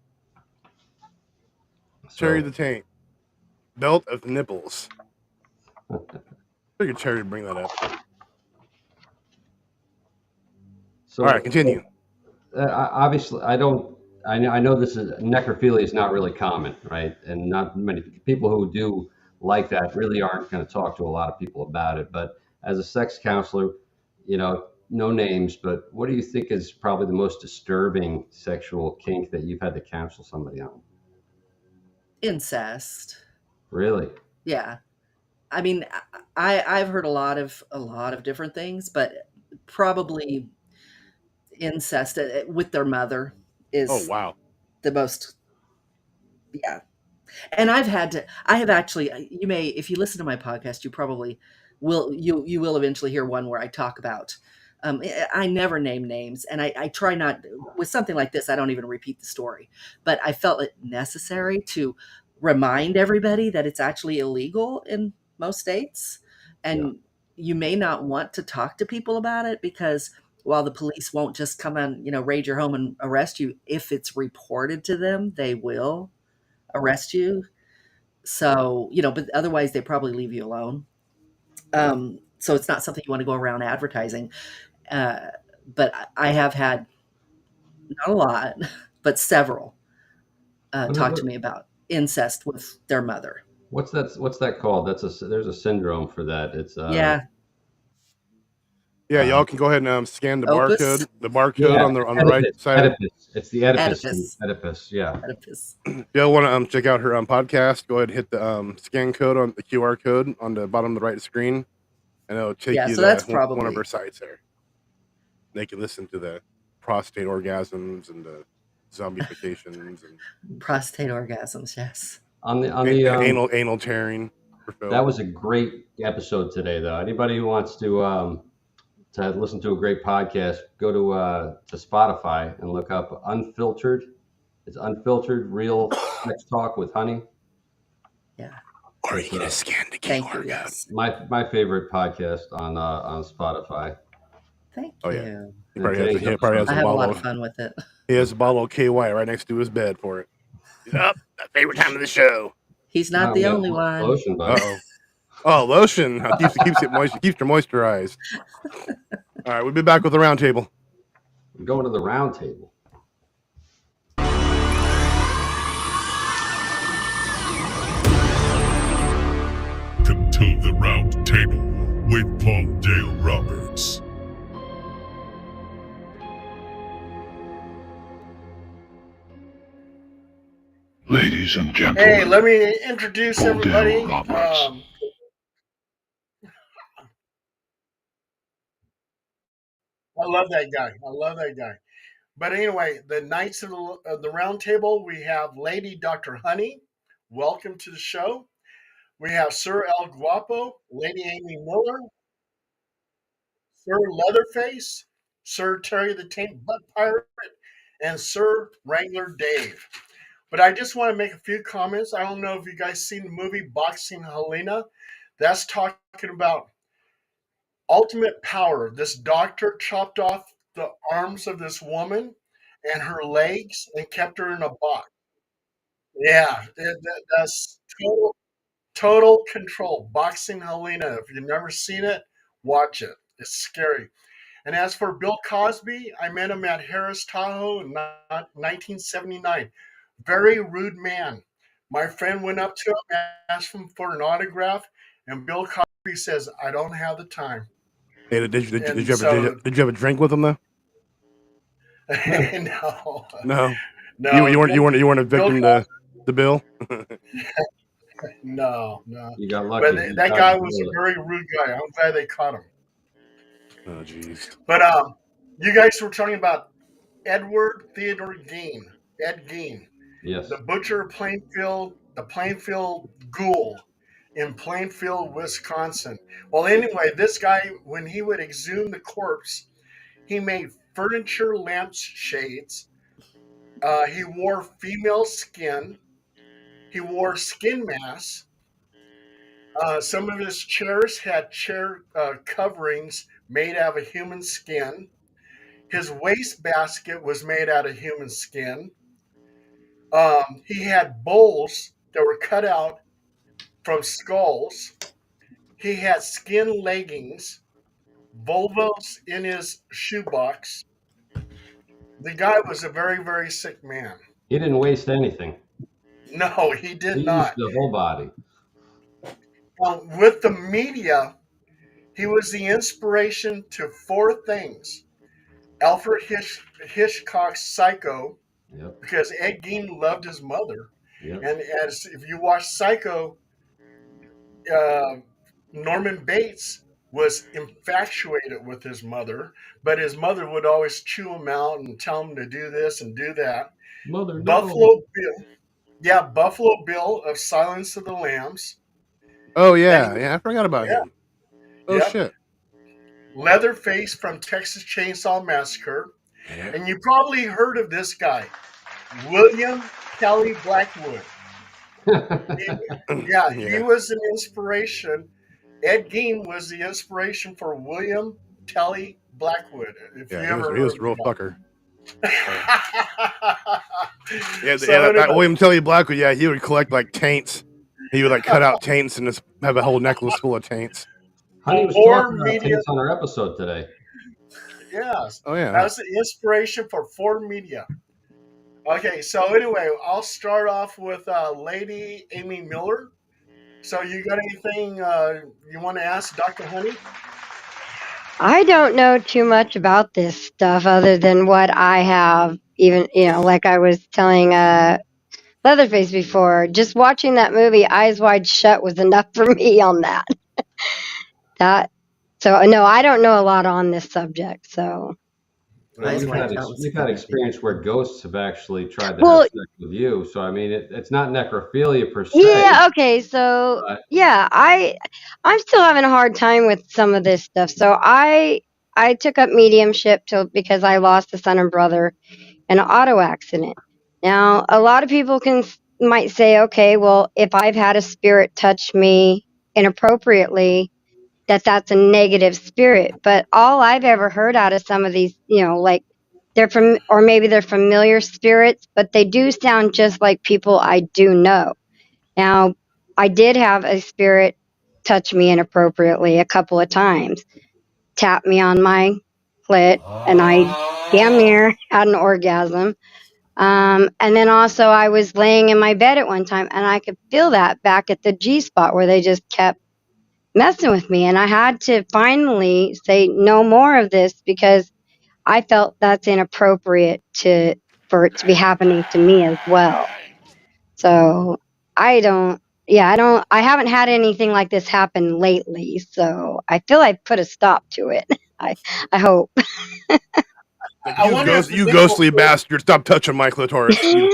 Speaker 6: Cherry the Tank. Belt of nipples. Figured Cherry would bring that up.
Speaker 7: So,
Speaker 6: all right, continue.
Speaker 7: Obviously, I know this is necrophilia is not really common, right? And not many people who do like that really aren't going to talk to a lot of people about it. But as a sex counselor, no names, but what do you think is probably the most disturbing sexual kink that you've had to counsel somebody on?
Speaker 14: Incest.
Speaker 7: Really?
Speaker 14: Yeah. I mean, I've heard a lot of different things, but probably incest with their mother is the most. Yeah. And I have actually, you may, if you listen to my podcast, you probably will, you will eventually hear one where I talk about, I never name names, and I try not, with something like this, I don't even repeat the story, but I felt it necessary to remind everybody that it's actually illegal in most states. And you may not want to talk to people about it because while the police won't just come and, raid your home and arrest you, if it's reported to them, they will arrest you. So, but otherwise they probably leave you alone. So it's not something you want to go around advertising. But I have had not a lot, but several talk to me about incest with their mother.
Speaker 7: What's that called? There's a syndrome for that. It's
Speaker 6: Yeah, y'all can go ahead and scan the barcode. The barcode on the right side.
Speaker 7: Oedipus. It's the Oedipus. Oedipus. Yeah.
Speaker 14: Oedipus.
Speaker 6: If y'all want to check out her podcast, go ahead and hit the scan code on the QR code on the bottom of the right screen. and it'll take
Speaker 14: Yeah,
Speaker 6: you
Speaker 14: so
Speaker 6: to
Speaker 14: that's
Speaker 6: one of
Speaker 14: probably
Speaker 6: her sites there. They can listen to the prostate orgasms and the zombifications and
Speaker 14: prostate orgasms. Yes.
Speaker 7: On the
Speaker 6: anal tearing for Phil.
Speaker 7: That was a great episode today, though. Anybody who wants to listen to a great podcast, go to Spotify and look up Unfiltered. It's Unfiltered Real Sex Talk with Honey.
Speaker 14: Yeah.
Speaker 6: Or you get a scan to
Speaker 14: Thank you. Yes.
Speaker 7: My favorite podcast on Spotify.
Speaker 14: Thank
Speaker 6: Oh
Speaker 14: you.
Speaker 6: yeah, he probably has
Speaker 14: I
Speaker 6: a
Speaker 14: have a
Speaker 6: bottle
Speaker 14: lot of fun with it.
Speaker 6: He has a bottle of KY right next to his bed for it. Up, favorite time of the show.
Speaker 14: He's not the only one.
Speaker 7: Lotion, buddy.
Speaker 6: Uh-oh. Oh, lotion. Keeps it moist. Keeps her moisturized. All right, we'll be back with the round table.
Speaker 7: We're going to the round table.
Speaker 4: Welcome to the round table with Paul Dale Roberts. Ladies and gentlemen.
Speaker 15: Hey, let me introduce
Speaker 4: Paul
Speaker 15: everybody.
Speaker 4: Dale Roberts.
Speaker 15: I love that guy. I love that guy. But anyway, the Knights of the Round Table, we have Lady Dr. Honey. Welcome to the show. We have Sir El-Guapo, Lady Amy Miller, Sir Leatherface, Sir Terry the Taint Butt Pirate, and Sir Wrangler Dave. But I just want to make a few comments. I don't know if you guys seen the movie Boxing Helena. That's talking about ultimate power. This doctor chopped off the arms of this woman and her legs and kept her in a box. Yeah, that's total control. Boxing Helena. If you've never seen it, watch it. It's scary. And as for Bill Cosby, I met him at Harris Tahoe in 1979. Very rude man. My friend went up to him and asked him for an autograph, and Bill Cosby says, "I don't have the time."
Speaker 6: Hey, did you have a drink with him though?
Speaker 15: No.
Speaker 6: No.
Speaker 15: No.
Speaker 6: You weren't a victim to Bill.
Speaker 15: No.
Speaker 7: You got lucky.
Speaker 15: But that guy was a very rude guy. I'm glad they caught him.
Speaker 6: Oh jeez.
Speaker 15: But you guys were talking about Edward Theodore Gein. Ed Gein.
Speaker 7: Yes.
Speaker 15: The butcher of Plainfield, the Plainfield Ghoul in Plainfield, Wisconsin. Well, anyway, this guy, when he would exhume the corpse, he made furniture lampshades. He wore female skin. He wore skin masks. Some of his chairs had chair coverings made out of human skin. His wastebasket was made out of human skin. He had bowls that were cut out from skulls. He had skin leggings, Volvos in his shoebox. The guy was a very, very sick man.
Speaker 7: He didn't waste anything.
Speaker 15: No, he did
Speaker 7: He
Speaker 15: not.
Speaker 7: used the whole body.
Speaker 15: With the media, he was the inspiration to four things. Alfred Hitchcock's Psycho,
Speaker 7: Yep.
Speaker 15: because Ed Gein loved his mother.
Speaker 7: Yep.
Speaker 15: And if you watch Psycho, Norman Bates was infatuated with his mother, but his mother would always chew him out and tell him to do this and do that.
Speaker 7: Mother,
Speaker 15: Buffalo Bill. Yeah, Buffalo Bill of Silence of the Lambs.
Speaker 6: Oh yeah, I forgot about him. Oh
Speaker 15: Yep.
Speaker 6: shit.
Speaker 15: Leatherface from Texas Chainsaw Massacre.
Speaker 6: Yeah.
Speaker 15: And you probably heard of this guy, William Kelly Blackwood. He was an inspiration. Ed Gein was the inspiration for William Kelly Blackwood. If you ever
Speaker 6: he was a
Speaker 15: heard
Speaker 6: real
Speaker 15: of
Speaker 6: fucker.
Speaker 15: So
Speaker 6: that William Kelly Blackwood. Yeah, he would collect like taints. He would like cut out taints and just have a whole necklace full of taints.
Speaker 7: Honey was talking about taints on our episode today.
Speaker 15: Yes.
Speaker 6: Oh yeah.
Speaker 15: That's the inspiration for Ford Media. Okay, so anyway, I'll start off with Lady Amy Miller. So you got anything you want to ask Dr. Honey?
Speaker 16: I don't know too much about this stuff other than what I have, even, like I was telling Leatherface before. Just watching that movie, Eyes Wide Shut, was enough for me on that. So no, I don't know a lot on this subject. So
Speaker 7: Well,
Speaker 14: Eyes
Speaker 7: you've
Speaker 14: wide
Speaker 7: had,
Speaker 14: shut was a
Speaker 7: you've
Speaker 14: good
Speaker 7: had
Speaker 14: idea.
Speaker 7: experience where ghosts have actually tried to have
Speaker 16: well,
Speaker 7: sex with you. So, I mean, it's not necrophilia per se.
Speaker 16: yeah, okay. So
Speaker 7: But
Speaker 16: yeah, I'm still having a hard time with some of this stuff. So I took up mediumship because I lost a son and brother in an auto accident. Now, a lot of people might say, okay, well, if I've had a spirit touch me inappropriately, that's a negative spirit. But all I've ever heard out of some of these, like they're from, or maybe they're familiar spirits, but they do sound just like people I do know. Now, I did have a spirit touch me inappropriately a couple of times, tap me on my clit, and I damn near had an orgasm. And then also, I was laying in my bed at one time, and I could feel that back at the G spot where they just kept messing with me. And I had to finally say no more of this because I felt that's inappropriate for it to be happening to me as well. So I haven't had anything like this happen lately. So I feel I've put a stop to it. I hope.
Speaker 6: Like,
Speaker 15: I wonder if the
Speaker 6: you
Speaker 15: nickel
Speaker 6: ghostly bastard, stop touching my clitoris. You,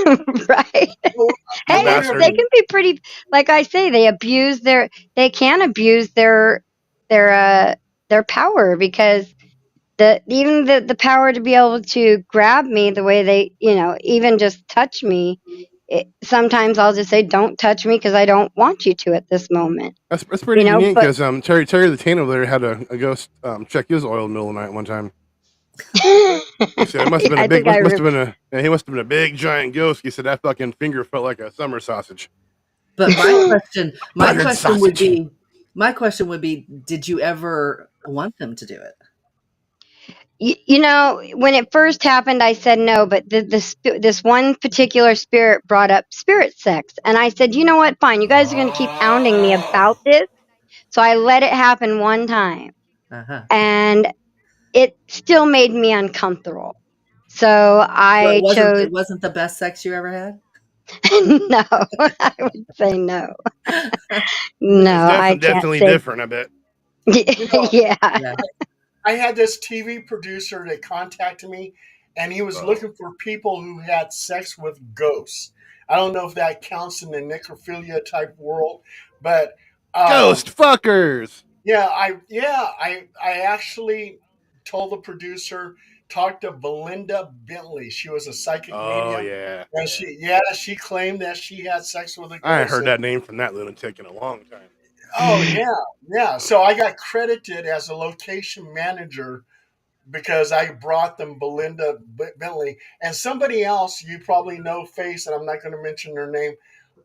Speaker 16: Right.
Speaker 6: you
Speaker 16: Hey,
Speaker 6: bastard.
Speaker 16: they can be pretty, like I say, they can abuse their power because even the power to be able to grab me the way they, even just touch me. Sometimes I'll just say, "Don't touch me," because I don't want you to at this moment.
Speaker 6: That's pretty convenient
Speaker 16: But
Speaker 6: because Terry the Tanner there had a ghost check his oil in the middle of the night one time. He said it must have been
Speaker 16: I
Speaker 6: a big,
Speaker 16: think I
Speaker 6: must have been he must have been a big giant ghost. He said that fucking finger felt like a summer sausage.
Speaker 14: But my
Speaker 6: Buttered
Speaker 14: question would
Speaker 6: sausage.
Speaker 14: be, did you ever want them to do it?
Speaker 16: When it first happened, I said no, but this one particular spirit brought up spirit sex, and I said, you know what? Fine, you guys are going to keep hounding me about this, so I let it happen one time, and it still made me uncomfortable. So
Speaker 14: So
Speaker 16: I chose
Speaker 14: it wasn't the best sex you ever had?
Speaker 16: no. I would say no. No, I can't
Speaker 6: Definitely
Speaker 16: say.
Speaker 6: different. I bet.
Speaker 15: You know,
Speaker 16: Yeah.
Speaker 15: I had this TV producer that contacted me, and he was looking for people who had sex with ghosts. I don't know if that counts in the necrophilia type world, but
Speaker 6: Ghost fuckers.
Speaker 15: I actually told the producer, talk to Belinda Bentley. She was a psychic
Speaker 6: Oh
Speaker 15: medium,
Speaker 6: yeah.
Speaker 15: and she claimed that she had sex with a ghost.
Speaker 6: I ain't heard that name from that lunatic in a long time.
Speaker 15: Oh yeah. So I got credited as a location manager because I brought them Belinda Bentley and somebody else you probably know face, and I'm not going to mention their name,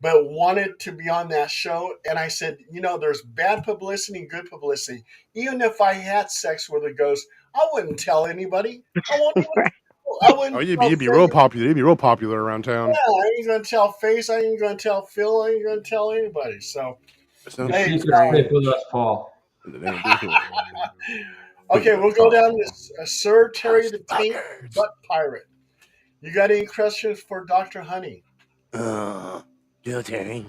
Speaker 15: but wanted to be on that show. And I said, there's bad publicity and good publicity. Even if I had sex with a ghost, I wouldn't tell anybody. I
Speaker 6: Oh,
Speaker 15: wouldn't
Speaker 6: you'd
Speaker 15: tell
Speaker 6: be real
Speaker 15: Face.
Speaker 6: popular. You'd be real popular around town.
Speaker 15: Yeah, I ain't gonna tell Face. I ain't gonna tell Phil. I ain't gonna tell anybody. So,
Speaker 7: your
Speaker 15: hey,
Speaker 7: secret's safe with us, Paul.
Speaker 15: okay, we'll go down to Sir Terry the Taint Butt Pirate. You got any questions for Dr. Honey?
Speaker 6: Go Terry.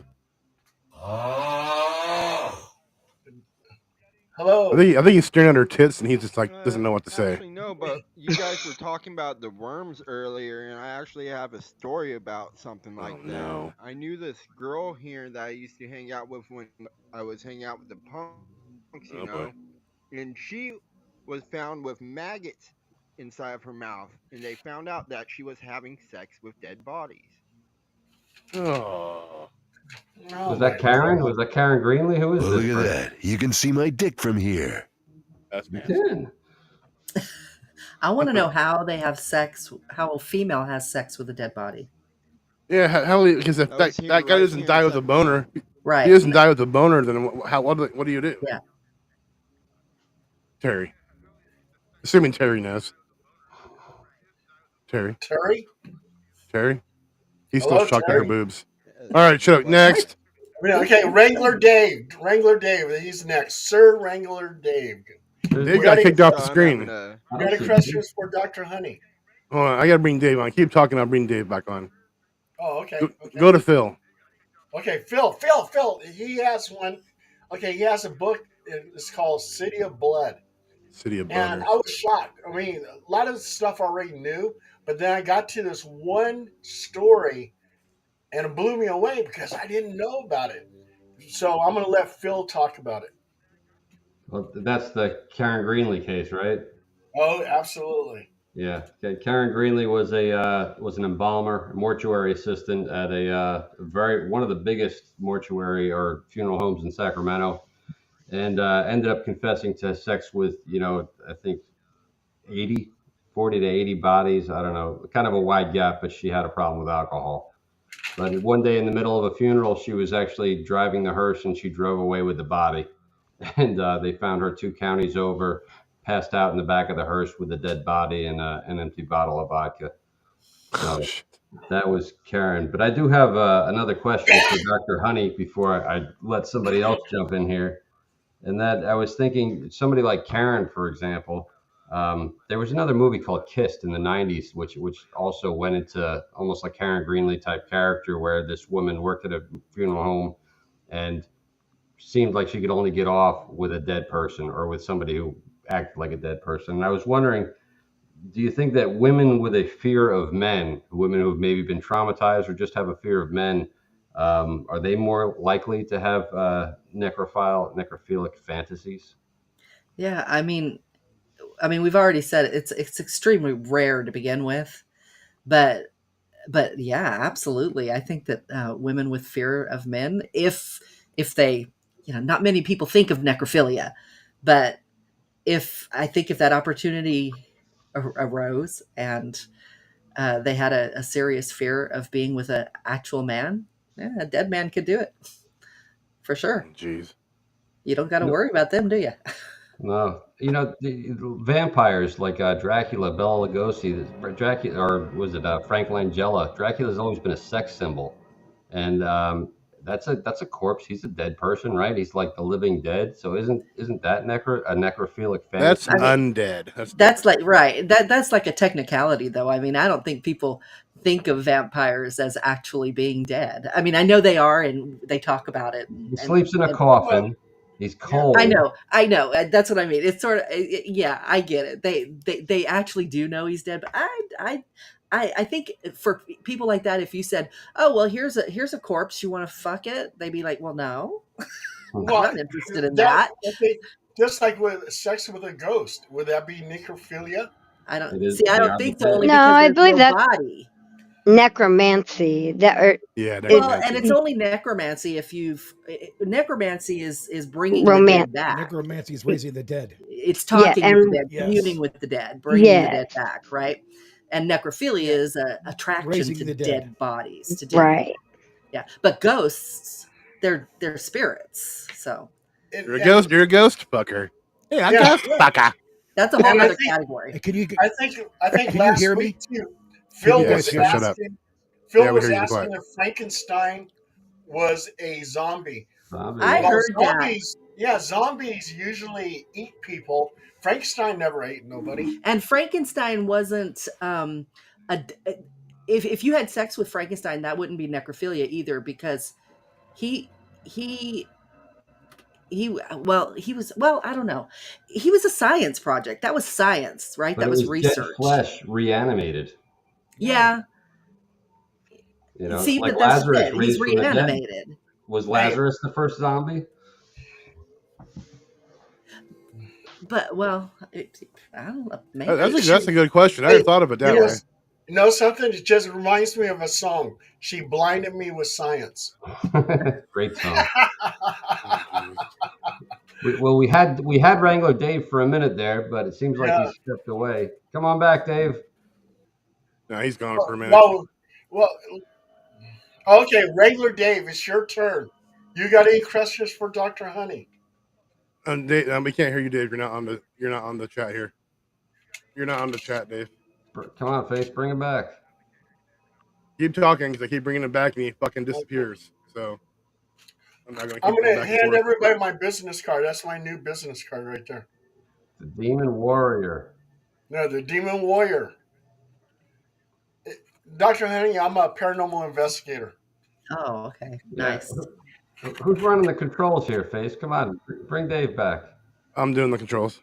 Speaker 15: Hello.
Speaker 6: I think he's staring at her tits and he just like doesn't know what to say.
Speaker 17: Actually, no, but you guys were talking about the worms earlier, and I actually have a story about something like that.
Speaker 6: No.
Speaker 17: I knew this girl here that I used to hang out with when I was hanging out with the punks,
Speaker 6: Boy.
Speaker 17: and she was found with maggots inside of her mouth, and they found out that she was having sex with dead bodies.
Speaker 6: Oh.
Speaker 7: Was that Karen? Was that Karen Greenlee? Who is
Speaker 2: Well,
Speaker 7: this?
Speaker 2: look at
Speaker 7: person?
Speaker 2: that. You can see my dick from here.
Speaker 6: That's
Speaker 7: You can.
Speaker 14: I want to know how they have sex. How a female has sex with a dead body.
Speaker 6: Yeah, how because if that guy doesn't die with a boner,
Speaker 14: right?
Speaker 6: He doesn't die with a boner, then what do you do?
Speaker 14: Yeah.
Speaker 6: Terry. Assuming Terry knows. Terry.
Speaker 15: Terry?
Speaker 6: He's
Speaker 15: Hello,
Speaker 6: still shocked at her
Speaker 15: Terry?
Speaker 6: boobs. All right, Chuck, next.
Speaker 15: Okay, Wrangler Dave. He's next. Sir Wrangler Dave.
Speaker 6: Dave got kicked off the screen.
Speaker 15: You got any questions for Dr. Honey?
Speaker 6: Hold on, I gotta bring Dave on. Keep talking, I'll bring Dave back on.
Speaker 15: Oh, okay.
Speaker 6: Go to Phil.
Speaker 15: Okay, Phil. He has one. Okay, he has a book. It's called City of Blood.
Speaker 6: City of
Speaker 15: And
Speaker 6: boners.
Speaker 15: I was shocked. I mean, a lot of stuff I already knew, but then I got to this one story and it blew me away because I didn't know about it. So I'm going to let Phil talk about it.
Speaker 7: Well, that's the Karen Greenlee case, right?
Speaker 15: Oh, absolutely.
Speaker 7: Yeah. Okay. Karen Greenlee was an embalmer, mortuary assistant at a one of the biggest mortuary or funeral homes in Sacramento, and ended up confessing to sex with, I think 80, 40 to 80 bodies. I don't know, kind of a wide gap, but she had a problem with alcohol. But one day in the middle of a funeral, she was actually driving the hearse and she drove away with the body. And they found her 2 counties over, passed out in the back of the hearse with a dead body and an empty bottle of vodka. So that was Karen. But I do have another question for Dr. Honey before I let somebody else jump in here. And that I was thinking, somebody like Karen, for example, there was another movie called Kissed in the 90s, which also went into almost like Karen Greenlee type character, where this woman worked at a funeral home and seemed like she could only get off with a dead person or with somebody who acted like a dead person. And I was wondering, do you think that women with a fear of men, women who have maybe been traumatized or just have a fear of men, are they more likely to have necrophilic fantasies?
Speaker 14: Yeah, I mean, we've already said it's extremely rare to begin with, but yeah, absolutely. I think that women with fear of men, if they, not many people think of necrophilia, but if that opportunity arose and they had a serious fear of being with an actual man, yeah, a dead man could do it for sure.
Speaker 6: Jeez.
Speaker 14: You don't got to worry about them, do you?
Speaker 7: No, the vampires like Dracula, Bela Lugosi, Dracula, or was it Frank Langella? Dracula's always been a sex symbol, and that's a corpse. He's a dead person, right? He's like the living dead. So isn't that a necrophilic fantasy?
Speaker 6: That's undead.
Speaker 14: That's like right. That's like a technicality, though. I mean, I don't think people think of vampires as actually being dead. I mean, I know they are, and they talk about it.
Speaker 7: He sleeps in a coffin. He's cold.
Speaker 14: I know. That's what I mean. It's sort of, yeah, I get it. They actually do know he's dead, but I think for people like that, if you said, "Oh, well, here's a corpse, you want to fuck it?" They'd be like, "Well, no, I'm not interested in that."
Speaker 15: Just like with sex with a ghost, would that be necrophilia?
Speaker 14: I don't think so. Only
Speaker 16: No,
Speaker 14: because
Speaker 16: I
Speaker 14: there's
Speaker 16: believe
Speaker 14: no
Speaker 16: that's
Speaker 14: body.
Speaker 16: necromancy.
Speaker 14: Well, and it's only necromancy if necromancy is bringing the dead back.
Speaker 18: Necromancy is raising the dead.
Speaker 14: It's talking with the dead,
Speaker 18: Yes.
Speaker 14: communing with the dead, bringing the dead back, right? And necrophilia is a attraction
Speaker 18: Raising
Speaker 14: to
Speaker 18: the
Speaker 14: dead bodies, to dead
Speaker 16: Right.
Speaker 14: people. Yeah, but ghosts, they're spirits. So
Speaker 6: You're a ghost. You're a ghost fucker. Hey, I'm ghost fucker.
Speaker 14: that's a whole other category.
Speaker 15: I think
Speaker 18: Can you
Speaker 15: last
Speaker 18: hear me?
Speaker 15: week too, Phil
Speaker 6: Yeah,
Speaker 15: was
Speaker 6: shut up.
Speaker 15: asking. Phil
Speaker 6: Yeah, we
Speaker 15: was
Speaker 6: hear you, be
Speaker 15: asking
Speaker 6: quiet.
Speaker 15: if Frankenstein was a zombie.
Speaker 14: I heard
Speaker 15: zombies, Yeah, zombies usually eat people. Frankenstein never ate nobody.
Speaker 14: And Frankenstein wasn't if you had sex with Frankenstein, that wouldn't be necrophilia either, because he was, I don't know. He was a science project. That was science, right?
Speaker 7: But
Speaker 14: that
Speaker 7: it
Speaker 14: was
Speaker 7: was
Speaker 14: research.
Speaker 7: dead flesh reanimated.
Speaker 14: Yeah. See,
Speaker 7: like
Speaker 14: but that's
Speaker 7: Lazarus
Speaker 14: it. He's
Speaker 7: raised from the dead.
Speaker 14: reanimated.
Speaker 7: Was Lazarus the first zombie?
Speaker 14: But I don't know. Maybe.
Speaker 6: That's a good question. I never thought of it that way.
Speaker 15: You know something? It just reminds me of a song. She blinded me with science.
Speaker 7: Great song. We had Wrangler Dave for a minute there, but it seems like he stepped away. Come on back, Dave.
Speaker 6: No, he's gone for a minute.
Speaker 15: Well, okay, Wrangler Dave, it's your turn. You got any questions for Dr. Honey?
Speaker 6: Dave, we can't hear you, Dave. You're not on the chat here. You're not on the chat, Dave.
Speaker 7: Come on, Face, bring him back.
Speaker 6: Keep talking, because I keep bringing him back and he fucking disappears. So I'm not gonna.
Speaker 15: I'm gonna hand everybody my business card. That's my new business card right there.
Speaker 7: The Demon Warrior.
Speaker 15: No, the Demon Warrior. Dr. Honey, I'm a paranormal investigator.
Speaker 14: Oh, okay. Nice.
Speaker 7: Who's running the controls here, Face? Come on, bring Dave back.
Speaker 6: I'm doing the controls.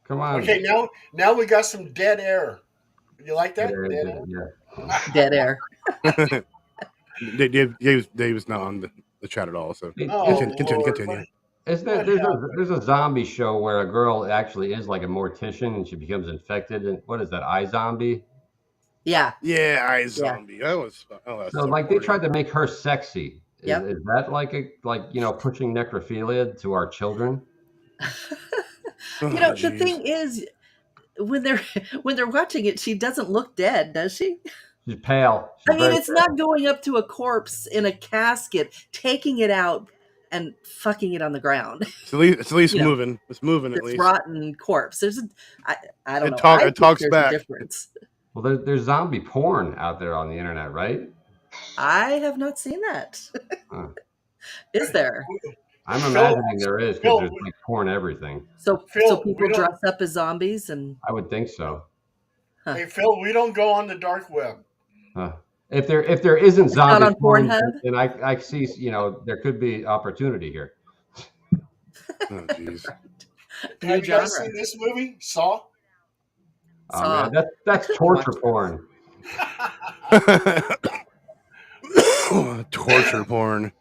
Speaker 7: Come on.
Speaker 15: Okay, now we got some dead air. You like that? Dead air?
Speaker 7: Yeah.
Speaker 14: Dead air.
Speaker 6: Dave's not on the chat at all. So
Speaker 15: Oh,
Speaker 6: continue.
Speaker 7: Isn't it, there's a zombie show where a girl actually is like a mortician and she becomes infected, and what is that, iZombie?
Speaker 14: Yeah.
Speaker 6: Yeah, iZombie. That was
Speaker 7: So like they tried to make her sexy.
Speaker 14: Yep.
Speaker 7: Is that like pushing necrophilia to our children?
Speaker 14: The thing is, when they're watching it, she doesn't look dead, does she?
Speaker 7: She's pale. She's very
Speaker 14: It's
Speaker 7: pale.
Speaker 14: not going up to a corpse in a casket, taking it out and fucking it on the ground.
Speaker 6: It's at least moving. It's moving at
Speaker 14: This
Speaker 6: least.
Speaker 14: rotten corpse. I don't know.
Speaker 6: It talks
Speaker 14: there's
Speaker 6: back.
Speaker 14: a difference.
Speaker 7: Well, there's zombie porn out there on the internet, right?
Speaker 14: I have not seen that.
Speaker 7: Huh.
Speaker 14: Is there?
Speaker 7: I'm imagining there is because there's like porn everything.
Speaker 14: So
Speaker 15: Phil,
Speaker 14: people dress up as zombies and.
Speaker 7: I would think so.
Speaker 15: Hey Phil, we don't go on the dark web.
Speaker 7: If there isn't
Speaker 14: It's not
Speaker 7: zombie
Speaker 14: on
Speaker 7: porn,
Speaker 14: Pornhub?
Speaker 7: then I see there could be opportunity here.
Speaker 6: Oh jeez.
Speaker 15: Have you guys seen this movie, Saw?
Speaker 7: Man, that's torture porn.
Speaker 6: Torture porn.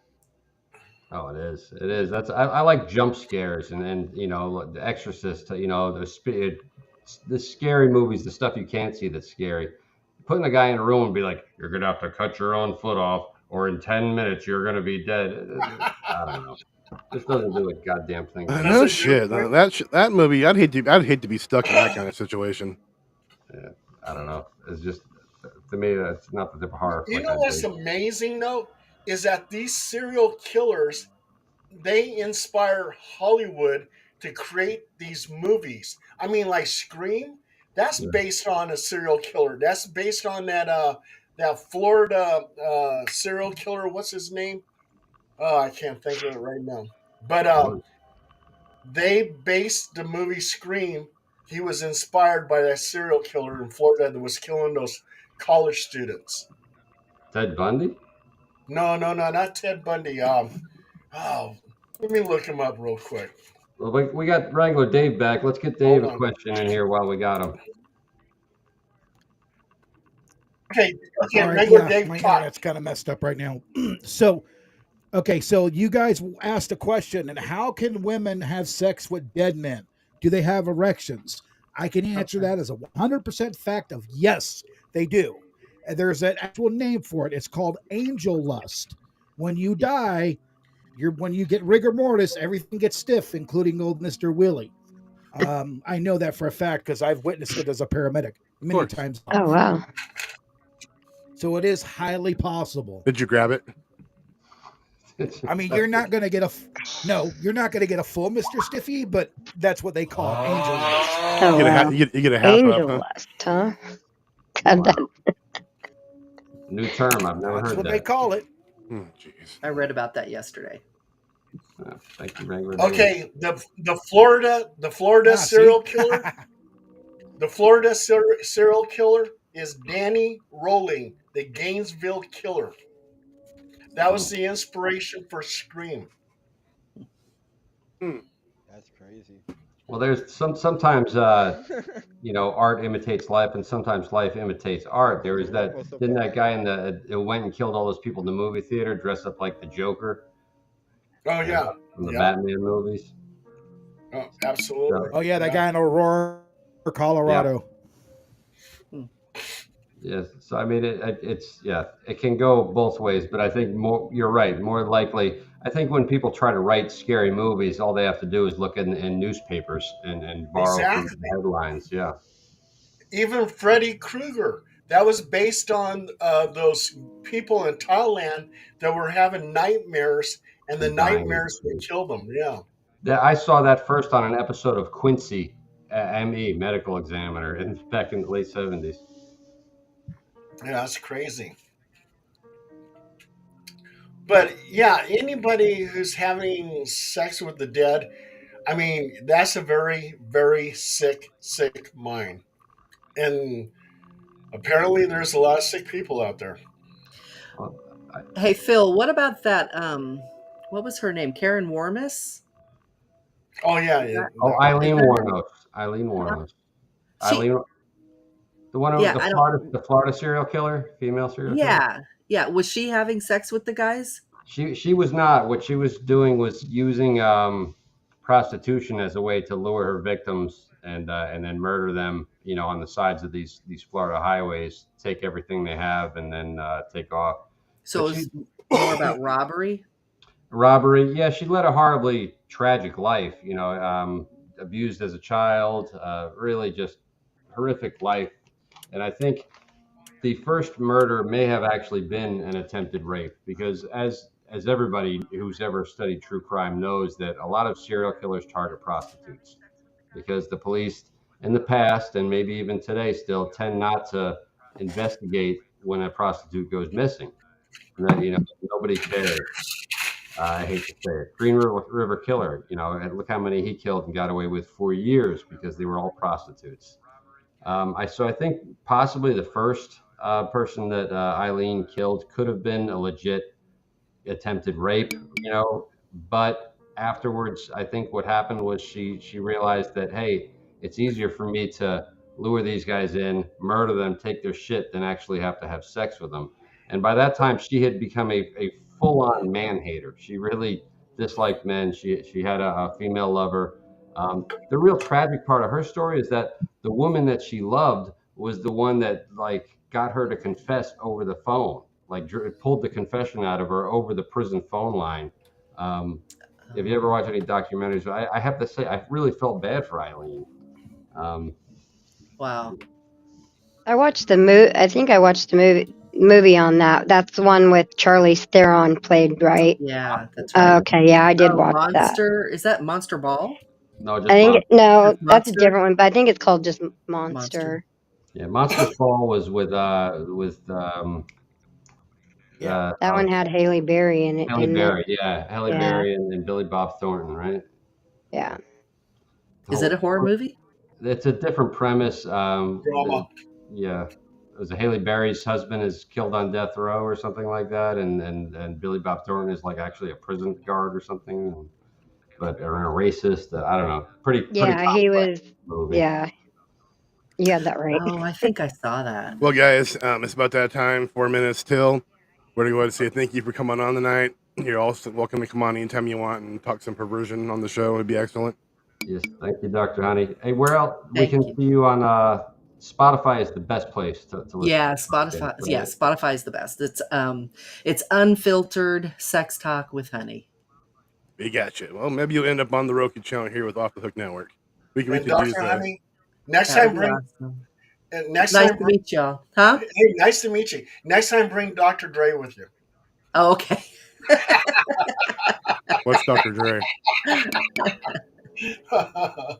Speaker 7: Oh, it is. It is. I like jump scares and The Exorcist. The scary movies, the stuff you can't see that's scary. Putting a guy in a room and be like, "You're gonna have to cut your own foot off, or in 10 minutes you're gonna be dead." I don't know. This doesn't do a goddamn thing.
Speaker 6: No shit. That movie. I'd hate to be stuck in that kind of situation.
Speaker 7: Yeah, I don't know. It's just to me that's not the type of horror.
Speaker 15: You know what's amazing though is that these serial killers, they inspire Hollywood to create these movies. I mean, like Scream, that's based on a serial killer. That's based on that Florida serial killer. What's his name? Oh, I can't think of it right now. But they based the movie Scream. He was inspired by that serial killer in Florida that was killing those college students.
Speaker 7: Ted Bundy?
Speaker 15: No, not Ted Bundy. Let me look him up real quick.
Speaker 7: Well, we got regular Dave back. Let's get Dave a question in here while we got him.
Speaker 15: Okay,
Speaker 18: All right,
Speaker 15: regular
Speaker 18: yeah,
Speaker 15: Dave
Speaker 18: my
Speaker 15: talk.
Speaker 18: internet's kind of messed up right now. So you guys asked a question, and how can women have sex with dead men? Do they have erections? I can answer that as a 100% fact of yes, they do. And there's an actual name for it. It's called angel lust. When you die, when you get rigor mortis, everything gets stiff, including old Mr. Willie. I know that for a fact because I've witnessed it as a paramedic many times.
Speaker 16: Oh, wow.
Speaker 18: So it is highly possible.
Speaker 6: Did you grab it?
Speaker 18: I mean, you're not going to get you're not going to get a full Mr. Stiffy, but that's what they call it, angel lust.
Speaker 16: Oh, wow.
Speaker 6: You get a half
Speaker 16: Angel
Speaker 6: up,
Speaker 16: lust, huh? God, that.
Speaker 7: New term. I've never
Speaker 18: That's
Speaker 7: heard
Speaker 18: what
Speaker 7: that.
Speaker 18: they call it.
Speaker 6: Jeez.
Speaker 14: I read about that yesterday.
Speaker 7: Thank you, regular.
Speaker 15: Okay, the Florida serial killer. The Florida serial killer is Danny Rolling, the Gainesville killer. That was the inspiration for Scream.
Speaker 17: That's crazy.
Speaker 7: Well, there's sometimes art imitates life, and sometimes life imitates art. There was didn't that guy it went and killed all those people in the movie theater dressed up like the Joker?
Speaker 15: Oh yeah,
Speaker 7: from the Batman movies.
Speaker 15: Oh, absolutely.
Speaker 18: Oh yeah, that guy in Aurora, Colorado.
Speaker 7: Yes. So I mean, it can go both ways, but I think you're right. More likely, I think when people try to write scary movies, all they have to do is look in newspapers and borrow from the headlines. Yeah.
Speaker 15: Even Freddy Krueger, that was based on those people in Thailand that were having nightmares, and the nightmares would kill them. Yeah.
Speaker 7: I saw that first on an episode of Quincy, ME, Medical Examiner, back in the late 70s.
Speaker 15: Yeah, that's crazy. But yeah, anybody who's having sex with the dead, I mean, that's a very, very sick mind. And apparently there's a lot of sick people out there.
Speaker 14: Hey, Phil, what about that? What was her name? Karen Warmus?
Speaker 15: Oh yeah.
Speaker 7: Oh, Eileen Warnos. Eileen Warnos. Eileen, the one who
Speaker 14: Yeah, I don't.
Speaker 7: The Florida serial killer, female serial killer.
Speaker 14: Yeah. Was she having sex with the guys?
Speaker 7: She was not. What she was doing was using prostitution as a way to lure her victims and then murder them. You know, on the sides of these Florida highways, take everything they have and then take off.
Speaker 14: So
Speaker 7: But
Speaker 14: it was more about robbery.
Speaker 7: robbery. Yeah, she led a horribly tragic life. You know, abused as a child. Really just horrific life. And I think the first murder may have actually been an attempted rape because as everybody who's ever studied true crime knows that a lot of serial killers target prostitutes because the police in the past and maybe even today still tend not to investigate when a prostitute goes missing. And that, you know, nobody cares. I hate to say it. Green River Killer, you know, and look how many he killed and got away with for years because they were all prostitutes. So I think possibly the first person that Eileen killed could have been a legit attempted rape, you know. But afterwards, I think what happened was she realized that hey, it's easier for me to lure these guys in, murder them, take their shit, than actually have to have sex with them. And by that time, she had become a full-on man hater. She really disliked men. She had a female lover. The real tragic part of her story is that the woman that she loved was the one that like got her to confess over the phone, like pulled the confession out of her over the prison phone line. If you ever watch any documentaries, I have to say I really felt bad for Eileen.
Speaker 14: Wow.
Speaker 16: I watched the movie. I think I watched the movie on that. That's the one with Charlize Theron played, right?
Speaker 14: Yeah, that's right.
Speaker 16: Okay, yeah, I did watch that.
Speaker 14: Monster. Is that Monster Ball?
Speaker 7: No, just
Speaker 16: I think no,
Speaker 14: Just
Speaker 16: that's a
Speaker 14: Monster?
Speaker 16: different one, but I think it's called just Monster.
Speaker 7: Yeah, Monsters Ball was with
Speaker 16: That one had Haley Berry in it,
Speaker 7: Halle
Speaker 16: didn't
Speaker 7: Berry,
Speaker 16: it?
Speaker 7: yeah, Halle
Speaker 16: Yeah.
Speaker 7: Berry and Billy Bob Thornton, right?
Speaker 16: Yeah.
Speaker 14: Is it a horror movie?
Speaker 7: It's a different premise.
Speaker 15: Drama.
Speaker 7: Yeah, it was Haley Berry's husband is killed on death row or something like that, and Billy Bob Thornton is like actually a prison guard or something, but or a racist. I don't know. Pretty
Speaker 16: Yeah, he was.
Speaker 7: movie.
Speaker 16: Yeah, you had that right.
Speaker 14: Oh, I think I saw that.
Speaker 6: Well, guys, it's about that time. 4 minutes till. We're going to go ahead and say thank you for coming on tonight. You're also welcome to come on anytime you want and talk some perversion on the show. It'd be excellent.
Speaker 7: Yes, thank you, Dr. Honey. Hey, where else we can see you on Spotify is the best place to listen.
Speaker 14: Yeah, Spotify. Yeah, Spotify is the best. It's unfiltered sex talk with honey.
Speaker 6: We got you. Well, maybe you'll end up on the Roku channel here with Off the Hook Network. We could
Speaker 15: Dr.
Speaker 6: do
Speaker 15: Honey, next
Speaker 14: That'd
Speaker 15: time
Speaker 14: be
Speaker 15: bring.
Speaker 14: awesome.
Speaker 15: Next
Speaker 14: Nice
Speaker 15: time,
Speaker 14: to meet y'all. Huh?
Speaker 15: Hey, nice to meet you. Next time, bring Dr. Dre with you.
Speaker 14: Oh, okay.
Speaker 6: What's Dr. Dre? You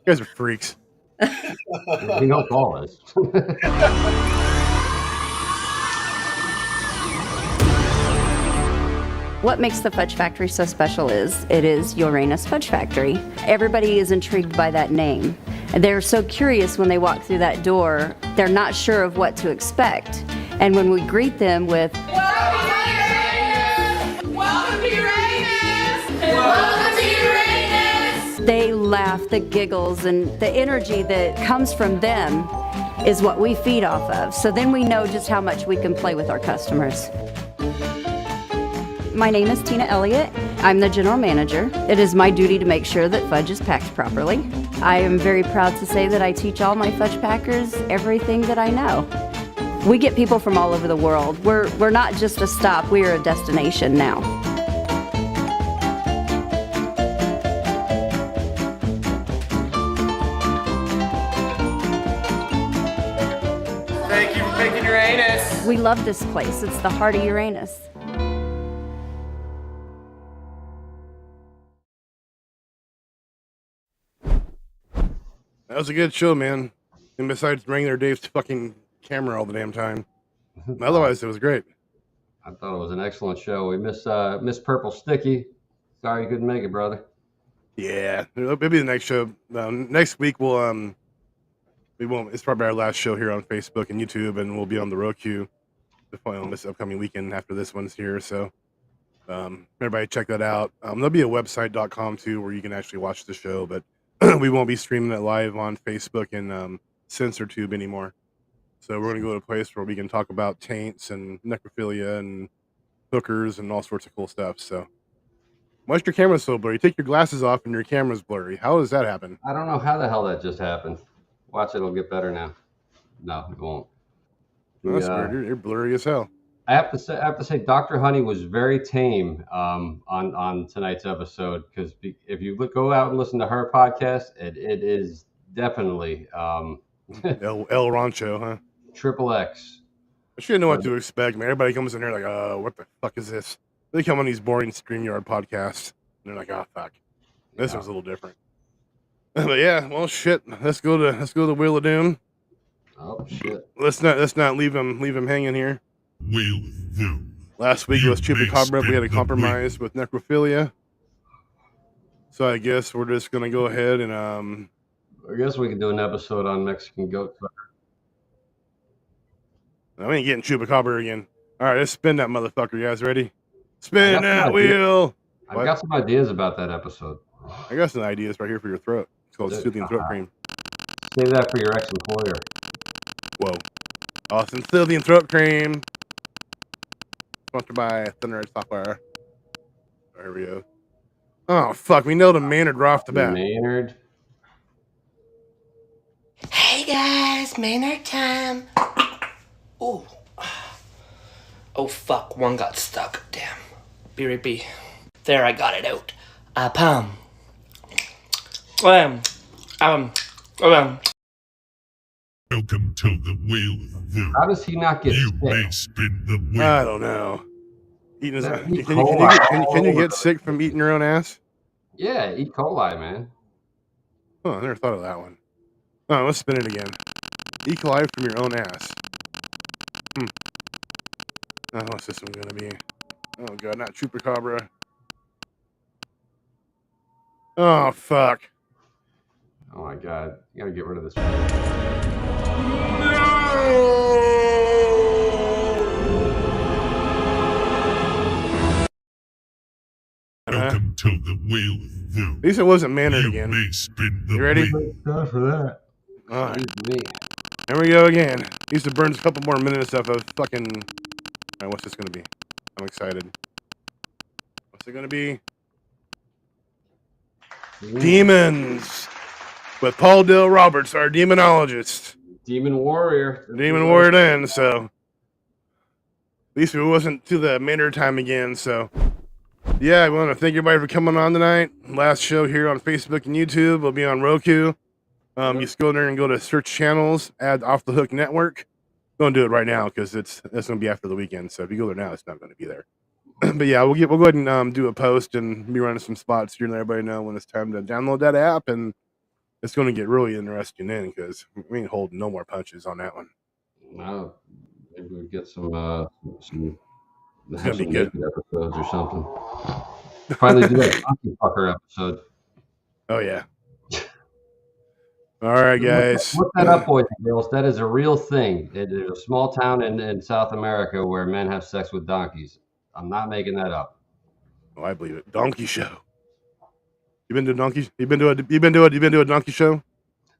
Speaker 6: guys are freaks.
Speaker 7: You don't call us.
Speaker 19: What makes the Fudge Factory so special is it is Uranus Fudge Factory. Everybody is intrigued by that name. They're so curious when they walk through that door. They're not sure of what to expect. And when we greet them with,
Speaker 1: Welcome to Uranus! Welcome to Uranus!
Speaker 19: they laugh, the giggles, and the energy that comes from them is what we feed off of. So then we know just how much we can play with our customers. My name is Tina Elliott. I'm the general manager. It is my duty to make sure that fudge is packed properly. I am very proud to say that I teach all my fudge packers everything that I know. We get people from all over the world. We're not just a stop, we are a destination now.
Speaker 1: Thank you for picking Uranus.
Speaker 19: We love this place. It's the heart of Uranus.
Speaker 6: That was a good show, man. And besides bringing their Dave's fucking camera all the damn time. Otherwise, it was great.
Speaker 7: I thought it was an excellent show. We miss Purple Sticky. Sorry you couldn't make it, brother.
Speaker 6: Yeah, maybe the next show. Next week we won't. It's probably our last show here on Facebook and YouTube, and we'll be on the Roku on this upcoming weekend after this one's here. So Everybody check that out. There'll be a website.com too where you can actually watch the show, but we won't be streaming it live on Facebook and CensorTube anymore. So we're gonna go to a place where we can talk about taints and necrophilia and hookers and all sorts of cool stuff. So why's your camera so blurry? Take your glasses off and your camera's blurry. How does that happen?
Speaker 7: I don't know how the hell that just happened. Watch, it'll get better now. No, it won't.
Speaker 6: That's weird. You're blurry as hell.
Speaker 7: I have to say, Dr. Honey was very tame on tonight's episode, because if you go out and listen to her podcast, it is definitely
Speaker 6: El Rancho, huh?
Speaker 7: Triple X.
Speaker 6: I should know what to expect, man. Everybody comes in here like, what the fuck is this? They come on these boring StreamYard podcasts, and they're like, oh fuck, this was a little different. But yeah, well, shit. Let's go to Wheel of Doom.
Speaker 7: Oh shit.
Speaker 6: Let's not leave him hanging here.
Speaker 4: Wheel of Doom.
Speaker 6: Last week was Chupacabra. We had a compromise with necrophilia. So I guess we're just gonna go ahead and
Speaker 7: I guess we can do an episode on Mexican goat fucker.
Speaker 6: I ain't getting Chupacabra again. All right, let's spin that motherfucker. You guys ready? Spin that wheel.
Speaker 7: I've got some ideas about that episode.
Speaker 6: I got some ideas right here for your throat. It's called soothing throat cream.
Speaker 7: Save that for your ex-employer.
Speaker 6: Whoa. Awesome soothing throat cream. Sponsored by Thunder Software. There we go. Oh fuck, we nailed a Maynard right off the bat.
Speaker 7: Maynard.
Speaker 20: Hey guys, Maynard time. Ooh. Oh fuck, one got stuck. Damn. Be right be. There, I got it out. Pam.
Speaker 4: Welcome to the Wheel of Doom.
Speaker 7: How does he not get sick?
Speaker 4: May spin the wheel.
Speaker 6: I don't know. Can you get sick from eating your own ass?
Speaker 7: Yeah, E. coli, man.
Speaker 6: Oh, I never thought of that one. Oh, let's spin it again. E. coli from your own ass. Oh, what's this one gonna be? Oh god, not Chupacabra. Oh fuck.
Speaker 7: Oh my god, you gotta get rid of this.
Speaker 4: Welcome to the Wheel of Doom.
Speaker 6: At least it wasn't Maynard again.
Speaker 4: May spin the
Speaker 6: You ready?
Speaker 7: Time for that.
Speaker 6: All right. Here we go again. Used to burn a couple more minutes of fucking. All right, what's this gonna be? I'm excited. What's it gonna be? Demons with Paul Dale Roberts, our demonologist.
Speaker 7: Demon Warrior.
Speaker 6: Demon Warrior then, so. At least it wasn't to the Maynard time again, so. Yeah, I want to thank everybody for coming on tonight. Last show here on Facebook and YouTube will be on Roku. You just go there and go to search channels, add Off the Hook Network. Don't do it right now because that's going to be after the weekend. So if you go there now, it's not going to be there. But yeah, we'll go ahead and do a post and be running some spots here and let everybody know when it's time to download that app. And it's going to get really interesting in because we ain't holding no more punches on that one.
Speaker 7: No, maybe we get some
Speaker 6: It's gonna be good.
Speaker 7: Episodes or something. Finally do that Donkey Fucker episode.
Speaker 6: Oh yeah. All right, guys.
Speaker 7: Look that up, boys and girls. That is a real thing. It is a small town in South America where men have sex with donkeys. I'm not making that up.
Speaker 6: Oh, I believe it. Donkey show. You been to donkeys? You been to a donkey show?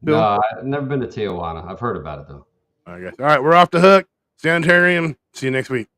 Speaker 6: Bill?
Speaker 7: No, I've never been to Tijuana. I've heard about it though.
Speaker 6: All right, guys. All right, we're off the hook. Sanitarium. See you next week.